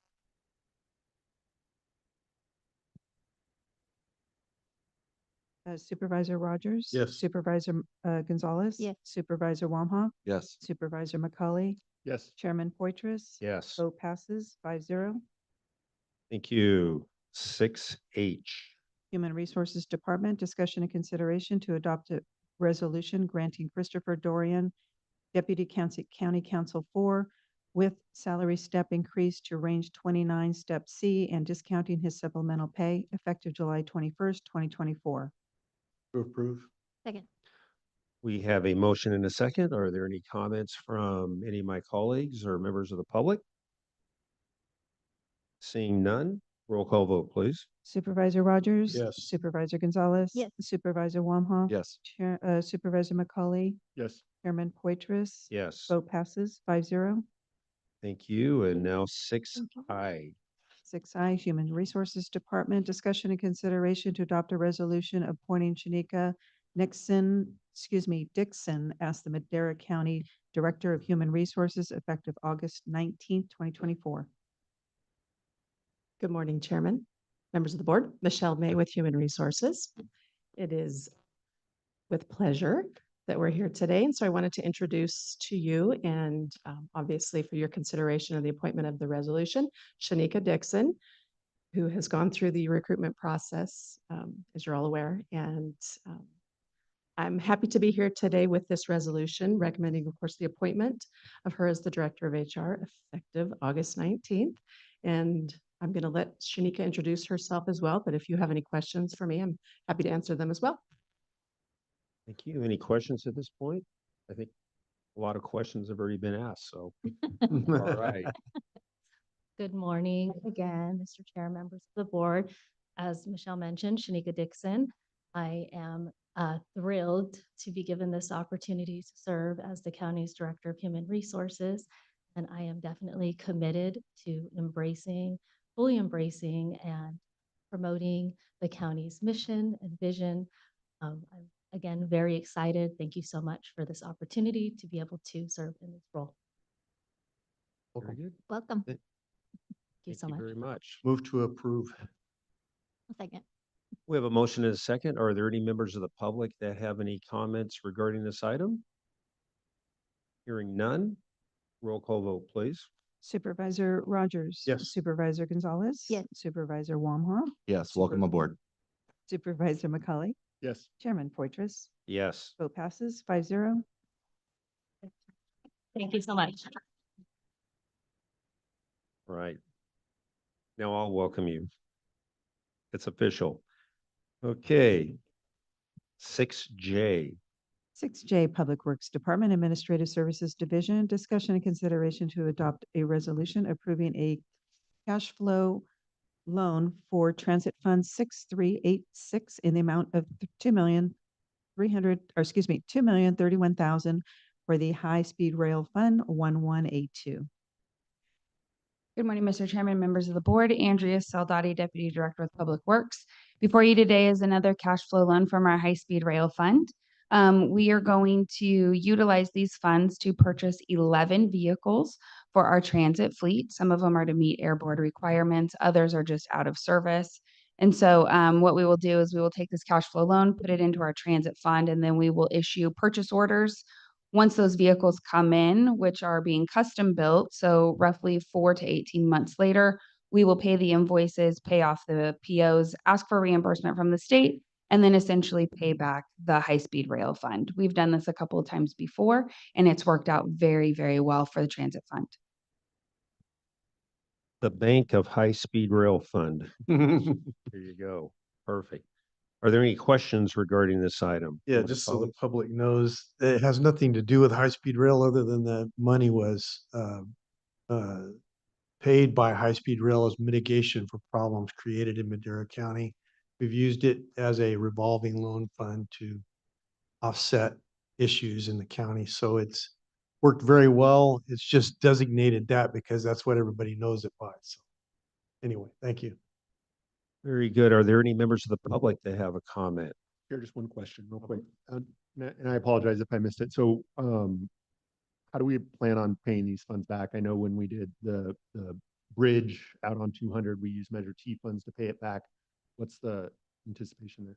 Supervisor Rogers? Yes. Supervisor Gonzalez? Yes. Supervisor Wamhaugh? Yes. Supervisor McCauley? Yes. Chairman Poitras? Yes. Vote passes 5-0. Thank you. 6H. Human Resources Department, discussion and consideration to adopt a resolution granting Christopher Dorian, Deputy County Council 4, with salary step increase to range 29, step C, and discounting his supplemental pay effective July 21st, 2024. To approve. Second. We have a motion and a second. Are there any comments from any of my colleagues or members of the public? Seeing none, roll call vote, please. Supervisor Rogers? Yes. Supervisor Gonzalez? Yes. Supervisor Wamhaugh? Yes. Supervisor McCauley? Yes. Chairman Poitras? Yes. Vote passes 5-0. Thank you. And now 6I. 6I, Human Resources Department, discussion and consideration to adopt a resolution appointing Shanika Dixon as the Madera County Director of Human Resources effective August 19th, 2024. Good morning, Chairman, members of the board. Michelle May with Human Resources. It is with pleasure that we're here today. And so I wanted to introduce to you and obviously for your consideration of the appointment of the resolution, Shanika Dixon, who has gone through the recruitment process, as you're all aware. And I'm happy to be here today with this resolution, recommending, of course, the appointment of her as the Director of HR effective August 19th. And I'm going to let Shanika introduce herself as well, but if you have any questions for me, I'm happy to answer them as well. Thank you. Any questions at this point? I think a lot of questions have already been asked, so. All right. Good morning again, Mr. Chair, members of the board. As Michelle mentioned, Shanika Dixon. I am thrilled to be given this opportunity to serve as the county's Director of Human Resources. And I am definitely committed to fully embracing and promoting the county's mission and vision. I'm again very excited. Thank you so much for this opportunity to be able to serve in this role. Very good. Welcome. Thank Thank you so much. very much. Move to approve. A second. We have a motion and a second. Are there any members of the public that have any comments regarding this item? Hearing none. Roll call vote, please. Supervisor Rogers. Yes. Supervisor Gonzalez. Yes. Supervisor Wamha. Yes, welcome aboard. Supervisor McCully. Yes. Chairman Poitras. Yes. Vote passes 5-0. Thank you so much. Right. Now I'll welcome you. It's official. Okay. 6J. 6J, Public Works Department Administrative Services Division, discussion and consideration to adopt a resolution approving a cash flow loan for Transit Fund 6386 in the amount of $2,031,000 for the High Speed Rail Fund 1182. Good morning, Mr. Chairman, members of the board. Andrea Saldati, Deputy Director of Public Works. Before you today is another cash flow loan from our High Speed Rail Fund. We are going to utilize these funds to purchase 11 vehicles for our transit fleet. Some of them are to meet Air Board requirements, others are just out of service. And so what we will do is we will take this cash flow loan, put it into our transit fund, and then we will issue purchase orders once those vehicles come in, which are being custom built. So roughly 4 to 18 months later, we will pay the invoices, pay off the POs, ask for reimbursement from the state, and then essentially pay back the High Speed Rail Fund. We've done this a couple of times before, and it's worked out very, very well for the transit fund. The Bank of High Speed Rail Fund. There you go. Perfect. Are there any questions regarding this item? Yeah, from the just so the public? public knows, it has nothing to do with high-speed rail other than the money was paid by high-speed rail as mitigation for problems created in Madera County. We've used it as a revolving loan fund to offset issues in the county. So it's worked very well. It's just designated that because that's what everybody knows it by. So anyway, thank you. Very good. Are there any members of the public that have a comment? Here, just one question real quick. And I apologize if I missed it. So how do we plan on paying these funds back? I know when we did the bridge out on 200, we used Measure T funds to pay it back. What's the anticipation there?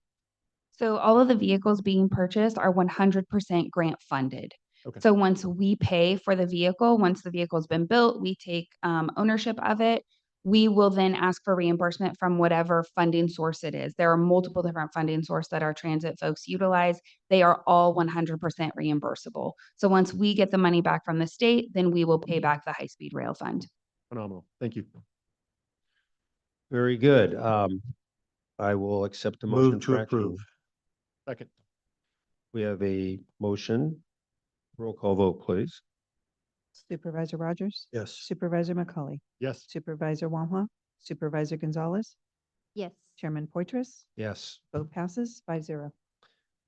So all of the vehicles being purchased are 100% grant funded. Okay. So once we pay for the vehicle, once the vehicle's been built, we take ownership of it. We will then ask for reimbursement from whatever funding source it is. There are multiple different funding sources that our transit folks utilize. They are all 100% reimbursable. So once we get the money back from the state, then we will pay back the High Speed Rail Fund. Phenomenal. Thank you. Very good. I will accept the motion. Move to approve. Second. We have a motion. Roll call vote, please. Supervisor Rogers. Yes. Supervisor McCully. Yes. Supervisor Wamha. Supervisor Gonzalez. Yes. Chairman Poitras. Yes. Vote passes 5-0.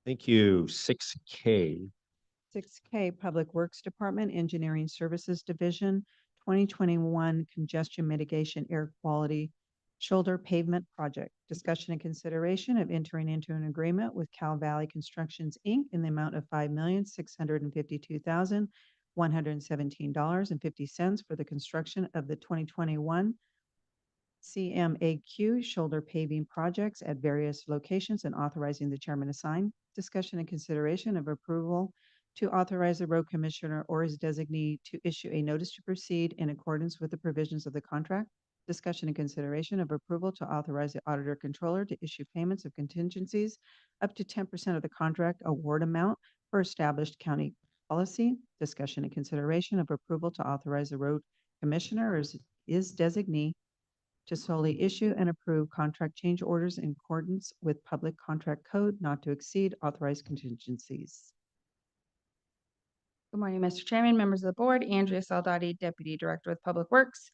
Thank you. 6K. 6K, Public Works Department, Engineering Services Division, 2021 Congestion Mitigation Air Quality Shoulder Pavement Project. Discussion and consideration of entering into an agreement with Cal Valley Constructions, Inc. in the amount of $5,652,117.50 for the construction of the 2021 CMAQ shoulder paving projects at various locations and authorizing the chairman to sign. Discussion and consideration of approval to authorize the road commissioner or his designee to issue a notice to proceed in accordance with the provisions of the contract. Discussion and consideration of approval to authorize the auditor controller to issue payments of contingencies up to 10% of the contract award amount for established county policy. Discussion and consideration of approval to authorize the road commissioner or his designee to solely issue and approve contract change orders in accordance with Public Contract Code not to exceed authorized contingencies. Good morning, Mr. Chairman, members of the board. Andrea Saldati, Deputy Director with Public Works.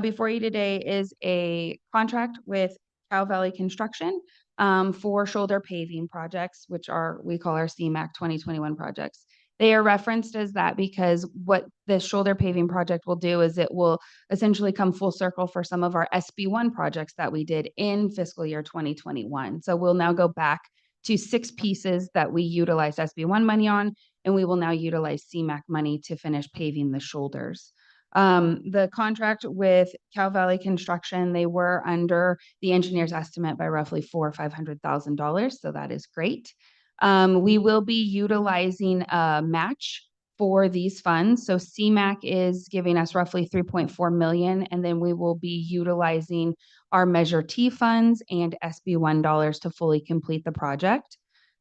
Before you today is a contract with Cow Valley Construction for shoulder paving projects, which we call our CMAC 2021 projects. They are referenced as that because what the shoulder paving project will do is it will essentially come full circle for some of our SB1 projects that we did in fiscal year 2021. So we'll now go back to 6 pieces that we utilized SB1 money on, and we will now utilize CMAC money to finish paving the shoulders. The contract with Cow Valley Construction, they were under the engineer's estimate by roughly $400,000 or $500,000, so that is great. We will be utilizing a match for these funds. So CMAC is giving us roughly 3.4 million, and then we will be utilizing our Measure T funds and SB1 dollars to fully complete the project.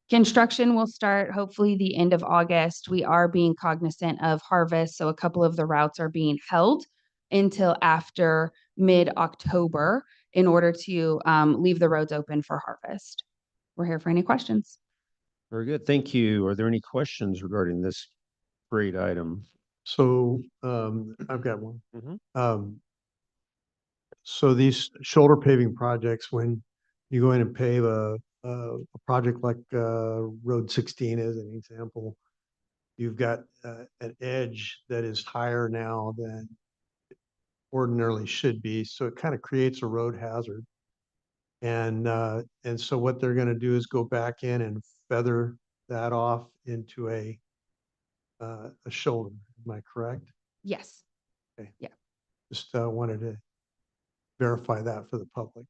Construction will start hopefully the end of August. We are being cognizant of harvest, so a couple of the routes are being held until after mid-October in order to leave the roads open for harvest. We're here for any questions. Very good. Thank you. Are there any questions regarding this great item? So I've got one. So these shoulder paving projects, when you go in and pave a project like Road 16 as an example, you've got an edge that is higher now than it ordinarily should be. So it kind of creates a road hazard. And so what they're going to do is go back in and feather that off into a shoulder. Am I correct? Yes. Okay. Yeah. Just wanted to verify that for the public.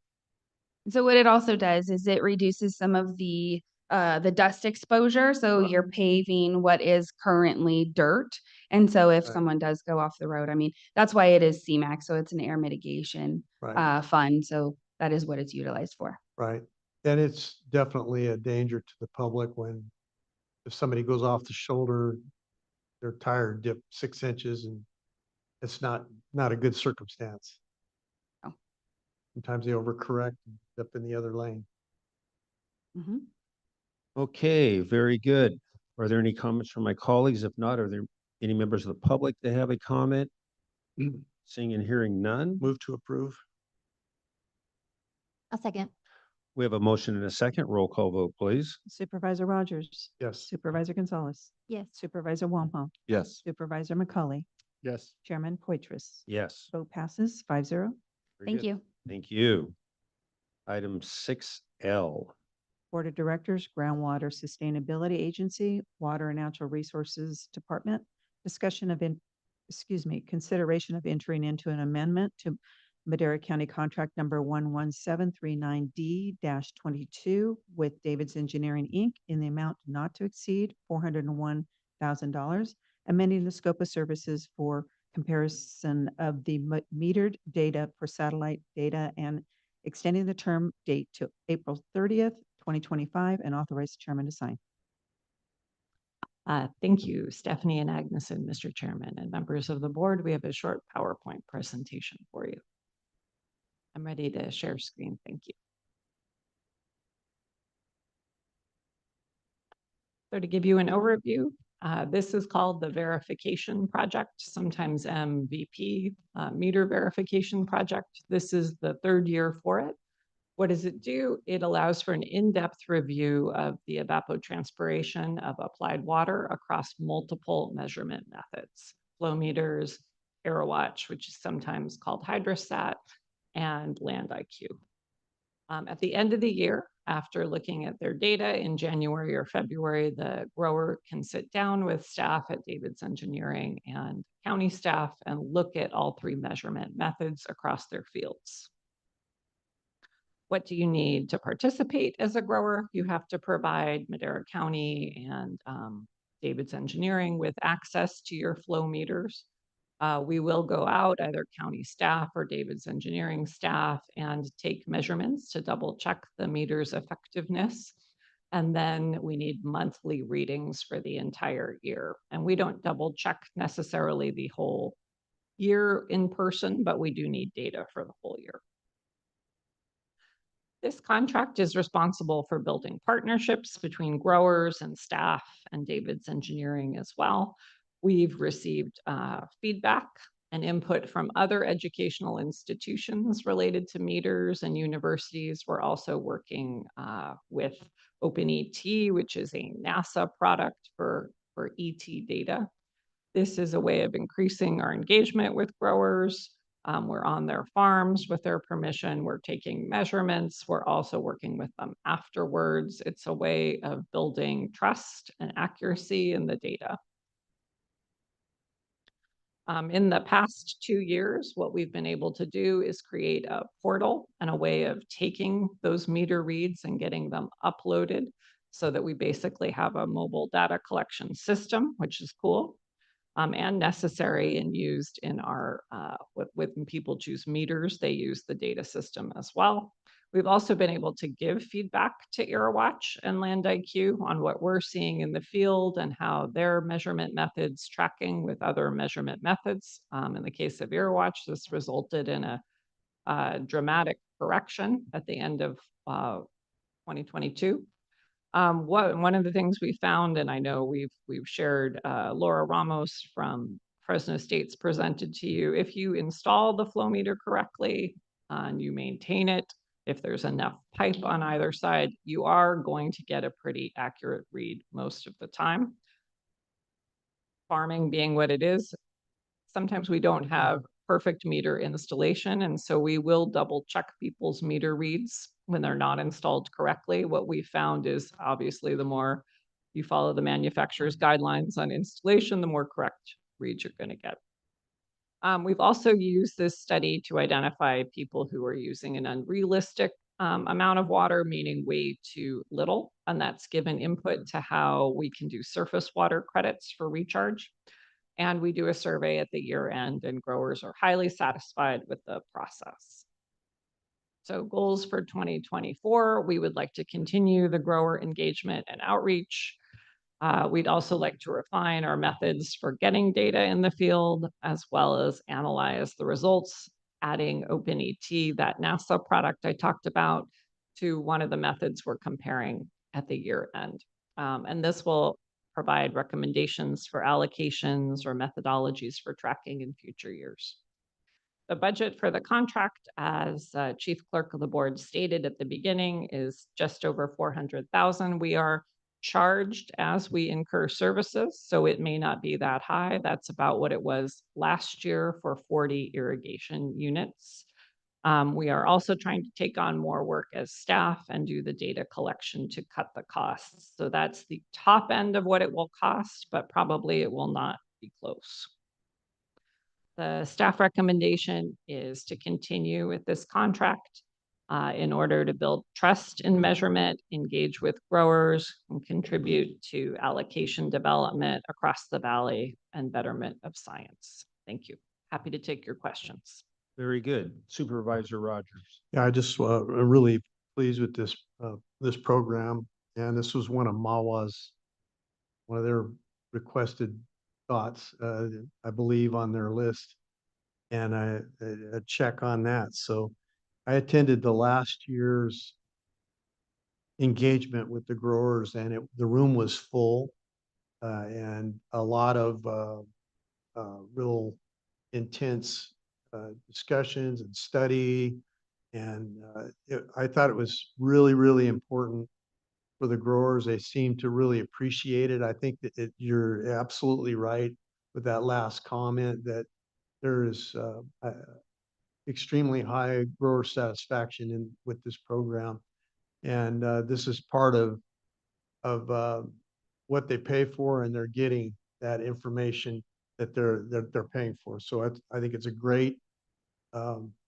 So what it also does is it reduces some of the dust exposure. So you're paving what is currently dirt. And so if someone does go off the road, I mean, that's why it is CMAC. So it's an air mitigation fund. So that is what it's utilized for. Right. And it's definitely a danger to the public when if somebody goes off the shoulder, their tire dipped 6 inches, and it's not a good circumstance. Oh. Sometimes they overcorrect and dip in the other lane. Okay, very good. Are there any comments from my colleagues? If not, are there any members of the public that have a comment? Seeing and hearing none. Move to approve. A second. We have a motion and a second. Roll call vote, please. Supervisor Rogers. Yes. Supervisor Gonzalez. Yes. Supervisor Wamhaugh. Yes. Supervisor McCauley. Yes. Chairman Poitras. Yes. Vote passes 5-0. Very Thank good. you. Thank you. Item 6L. Board of Directors, Groundwater Sustainability Agency, Water and Natural Resources Department, consideration of entering into an amendment to Madera County Contract Number 11739D-22 with David's Engineering, Inc. in the amount not to exceed $401,000, amending the scope of services for comparison of the metered data for satellite data and extending the term date to April 30th, 2025, and authorize the chairman to sign. Thank you, Stephanie and Agnes and Mr. Chairman and members of the board. We have a short PowerPoint presentation for you. I'm ready to share screen. Thank you. So to give you an overview, this is called the verification project, sometimes MVP, meter verification project. This is the 3rd year for it. What does it do? It allows for an in-depth review of the evapotranspiration of applied water across multiple measurement methods, flow meters, AeroWatch, which is sometimes called hydrostat, and Land IQ. At the end of the year, after looking at their data in January or February, the grower can sit down with staff at David's Engineering and county staff and look at all 3 measurement methods across their fields. What do you need to participate as a grower? You have to provide Madera County and David's Engineering with access to your flow meters. We will go out, either county staff or David's Engineering staff, and take measurements to double check the meter's effectiveness. And then we need monthly readings for the entire year. And we don't double check necessarily the whole year in person, but we do need data for the whole year. This contract is responsible for building partnerships between growers and staff and David's engineering as well. We've received feedback and input from other educational institutions related to meters and universities. We're also working with OpenET, which is a NASA product for ET data. This is a way of increasing our engagement with growers. We're on their farms with their permission. We're taking measurements. We're also working with them afterwards. It's a way of building trust and accuracy in the data. In the past 2 years, what we've been able to do is create a portal and a way of taking those meter reads and getting them uploaded so that we basically have a mobile data collection system, which is cool. And necessary and used in our, when people choose meters, they use the data system as well. We've also been able to give feedback to EraWatch and Land IQ on what we're seeing in the field and how their measurement methods tracking with other measurement methods. In the case of EraWatch, this resulted in a dramatic correction at the end of 2022. One of the things we found, and I know we've shared, Laura Ramos from Fresno State's presented to you. If you install the flow meter correctly and you maintain it, if there's enough pipe on either side, you are going to get a pretty accurate read most of the time. Farming being what it is, sometimes we don't have perfect meter installation, and so we will double check people's meter reads when they're not installed correctly. What we found is obviously the more you follow the manufacturer's guidelines on installation, the more correct reads you're going to get. We've also used this study to identify people who are using an unrealistic amount of water, meaning way too little, and that's given input to how we can do surface water credits for recharge. And we do a survey at the year end, and growers are highly satisfied with the process. So goals for 2024, we would like to continue the grower engagement and outreach. We'd also like to refine our methods for getting data in the field, as well as analyze the results, adding OpenET, that NASA product I talked about, to one of the methods we're comparing at the year end. And this will provide recommendations for allocations or methodologies for tracking in future years. The budget for the contract, as Chief Clerk of the Board stated at the beginning, is just over $400,000. We are charged as we incur services, so it may not be that high. That's about what it was last year for 40 irrigation units. We are also trying to take on more work as staff and do the data collection to cut the costs. So that's the top end of what it will cost, but probably it will not be close. The staff recommendation is to continue with this contract in order to build trust in measurement, engage with growers, and contribute to allocation development across the valley and betterment of science. Thank you. Happy to take your questions. Very good. Supervisor Rogers. Yeah, I just am really pleased with this program, and this was one of their requested thoughts, I believe, on their list, and a check on that. So I attended the last year's engagement with the growers, and the room was full, and a lot of real intense discussions and study. And I thought it was really, really important for the growers. They seem to really appreciate it. I think that you're absolutely right with that last comment that there is extremely high grower satisfaction with this program. And this is part of what they pay for, and they're getting that information that they're paying for. So I think it's a great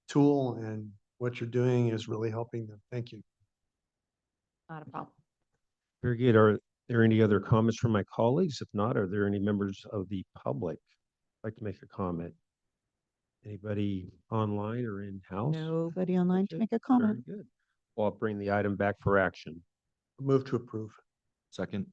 tool, and what you're doing is really helping them. Thank you. Not a problem. Very good. Are there any other comments from my colleagues? If not, are there any members of the public who'd like to make a comment? Anybody online or in-house? Nobody online to make a comment. Very good. Well, I'll bring the item back for action. Move to approve. Second.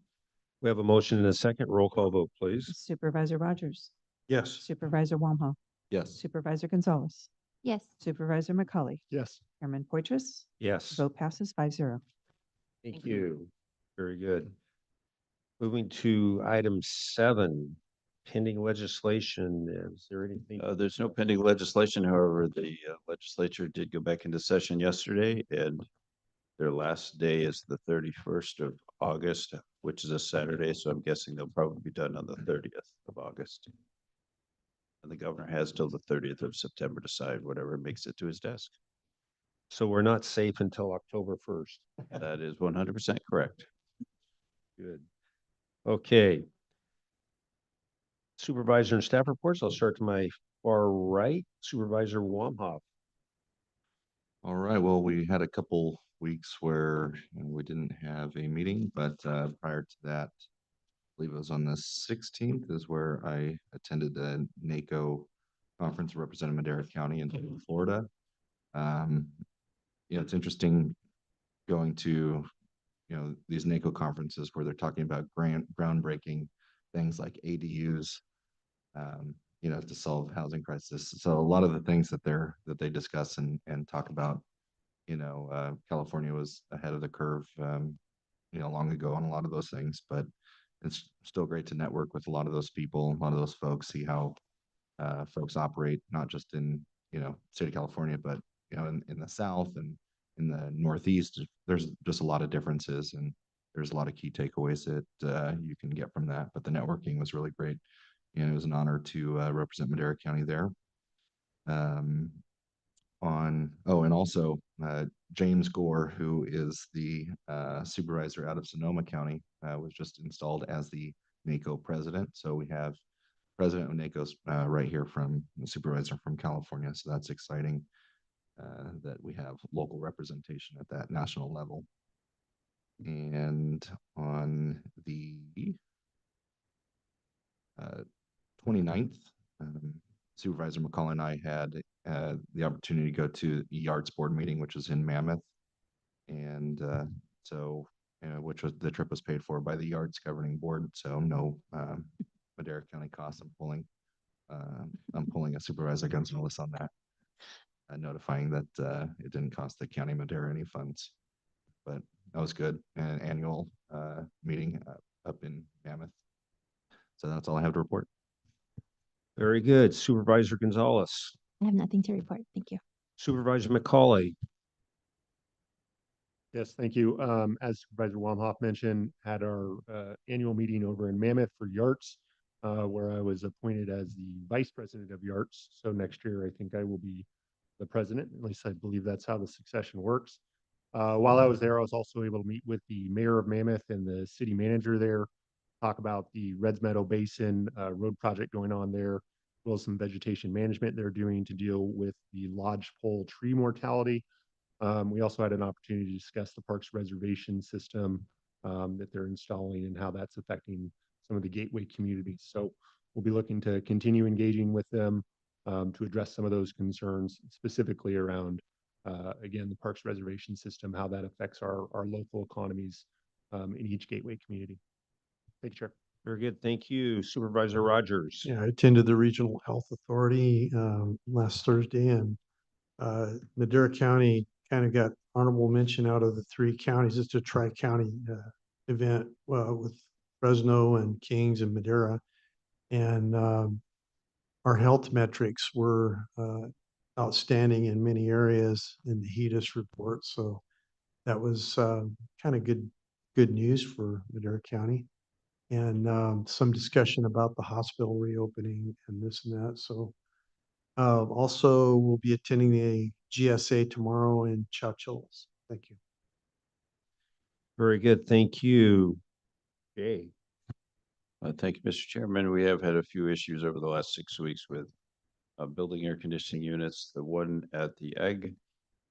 We have a motion and a second. Roll call vote, please. Supervisor Rogers. Yes. Supervisor Wamhaugh. Yes. Supervisor Gonzalez. Yes. Supervisor McCauley, Yes. Chairman Poitras, Yes. vote passes 5-0. Thank you. Very good. Moving to item 7, pending legislation. Is there anything? There's no pending legislation. However, the legislature did go back into session yesterday, and their last day is the 31st of August, which is a Saturday. So I'm guessing they'll probably be done on the 30th of August. And the governor has till the 30th of September to decide whatever makes it to his desk. So we're not safe until October 1st. That is 100% correct. Good. Okay. Supervisor and staff reports. I'll start to my far right. Supervisor Wamhoff. All right, well, we had a couple weeks where we didn't have a meeting, but prior to that, I believe it was on the 16th is where I attended the NACO conference representing Madera County in Florida. It's interesting going to, these NACO conferences where they're talking about groundbreaking things like ADUs, to solve housing crisis. So a lot of the things that they discuss and talk about, California was ahead of the curve, long ago on a lot of those things, but it's still great to network with a lot of those people, a lot of those folks, see how folks operate, not just in, state of California, but, in the South and in the Northeast. There's just a lot of differences, and there's a lot of key takeaways that you can get from that. But the networking was really great. And it was an honor to represent Madera County there. And also James Gore, who is the supervisor out of Sonoma County, was just installed as the NACO president. So we have president of NACO's right here from the supervisor from California. So that's exciting that we have local representation at that national level. And on the 29th, Supervisor McCall and I had the opportunity to go to the Yards Board meeting, which was in Mammoth. And which was, the trip was paid for by the Yards Governing Board. So no Madera County costs. I'm pulling a Supervisor Gonzalez on that, notifying that it didn't cost the County of Madera any funds. But that was good. An annual meeting up in Mammoth. So that's all I have to report. Very good. Supervisor Gonzalez. I have nothing to report. Thank you. Supervisor McCauley. Yes, thank you. As Supervisor Wamhoff mentioned, had our annual meeting over in Mammoth for YARTS, where I was appointed as the vice president of YARTS. So next year, I think I will be the president. At least I believe that's how the succession works. While I was there, I was also able to meet with the mayor of Mammoth and the city manager there, talk about the Reds Meadow Basin road project going on there, as well as some vegetation management they're doing to deal with the lodgepole tree mortality. We also had an opportunity to discuss the parks reservation system that they're installing and how that's affecting some of the gateway communities. So we'll be looking to continue engaging with them to address some of those concerns, specifically around, again, the parks reservation system, how that affects our local economies in each gateway community. Thank you, Chair. Very good. Thank you. Supervisor Rogers. Yeah, I attended the Regional Health Authority last Thursday, and Madera County kind of got honorable mention out of the 3 counties. It's a tri-county event with Fresno and Kings and Madera. And our health metrics were outstanding in many areas in the HEDIS report. So that was kind of good news for Madera County. And some discussion about the hospital reopening and this and that. So also we'll be attending the GSA tomorrow in Chowchillas. Thank you. Very good. Thank you. Jay. Thank you, Mr. Chairman. We have had a few issues over the last 6 weeks with building air conditioning units. The one at the Ag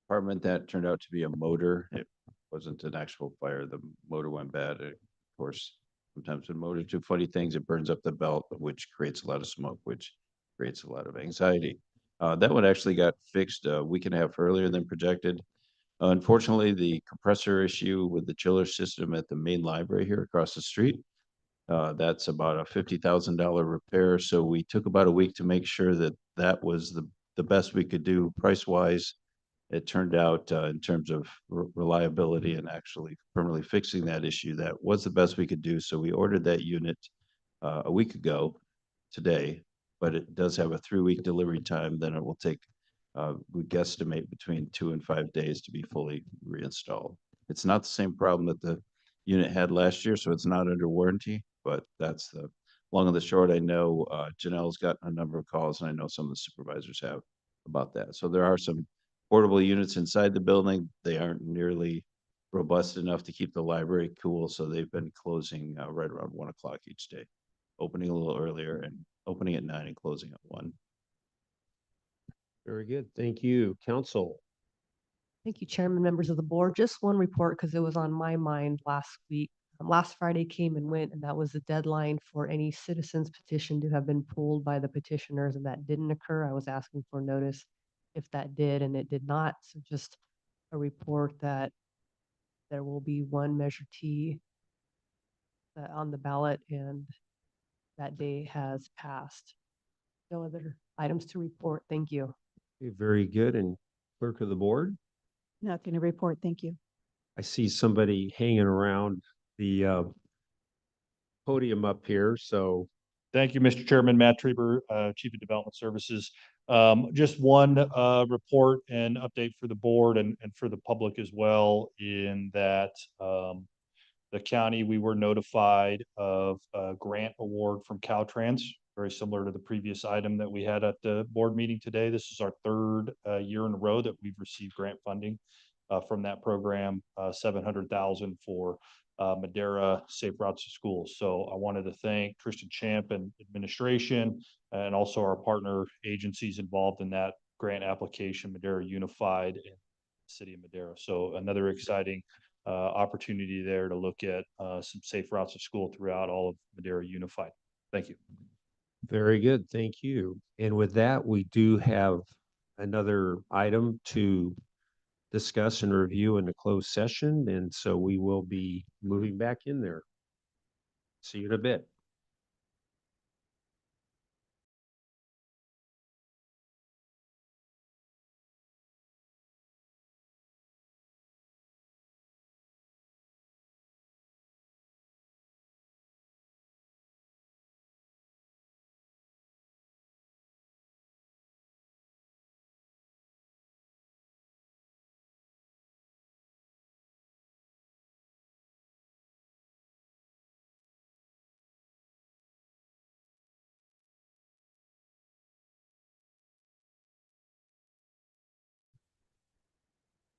department, that turned out to be a motor. It wasn't an actual fire. The motor went bad. Of course, sometimes when motors do funny things, it burns up the belt, which creates a lot of smoke, which creates a lot of anxiety. That one actually got fixed a week and a half earlier than projected. Unfortunately, the compressor issue with the chiller system at the main library here across the street, that's about a $50,000 repair. So we took about a week to make sure that that was the the best we could do price-wise. It turned out, in terms of reliability and actually permanently fixing that issue, that was the best we could do. So we ordered that unit a week ago today, but it does have a 3-week delivery time. Then it will take, we guesstimate, between 2 and 5 days to be fully reinstalled. It's not the same problem that the unit had last year, so it's not under warranty, but that's the long and the short. I know Janelle's gotten a number of calls, and I know some of the supervisors have about that. So there are some portable units inside the building. They aren't nearly robust enough to keep the library cool, so they've been closing right around 1 o'clock each day, opening a little earlier and opening at 9 and closing at 1. Very good. Thank you. Council. Thank you, Chairman, members of the board. Just one report because it was on my mind last week. Last Friday came and went, and that was the deadline for any citizens petition to have been pulled by the petitioners, and that didn't occur. I was asking for notice if that did, and it did not. So just a report that there will be one Measure T on the ballot, and that day has passed. No other items to report. Thank you. Okay, very good. And clerk of the board? Nothing to report. Thank you. I see somebody hanging around the podium up here, so. Thank you, Mr. Chairman. Matt Treber, Chief of Development Services. Just one report and update for the board and for the public as well, in that the county, we were notified of a grant award from Caltrans, very similar to the previous item that we had at the board meeting today. This is our third year in a row that we've received grant funding from that program, $700,000 for Madera Safe Routes to Schools. So I wanted to thank Tristan Champ and administration, and also our partner agencies involved in that grant application, Madera Unified and City of Madera. So another exciting opportunity there to look at some safe routes to school throughout all of Madera Unified. Thank you. Very good. Thank you. And with that, we do have another item to discuss and review in the closed session. And so we will be moving back in there. See you in a bit.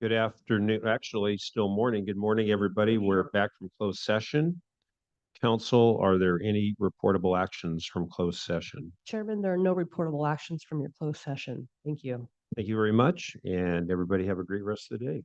Good afternoon, actually still morning. Good morning, everybody. We're back from closed session. Council, are there any reportable actions from closed session? Chairman, there are no reportable actions from your closed session. Thank you. Thank you very much, and everybody have a great rest of the day.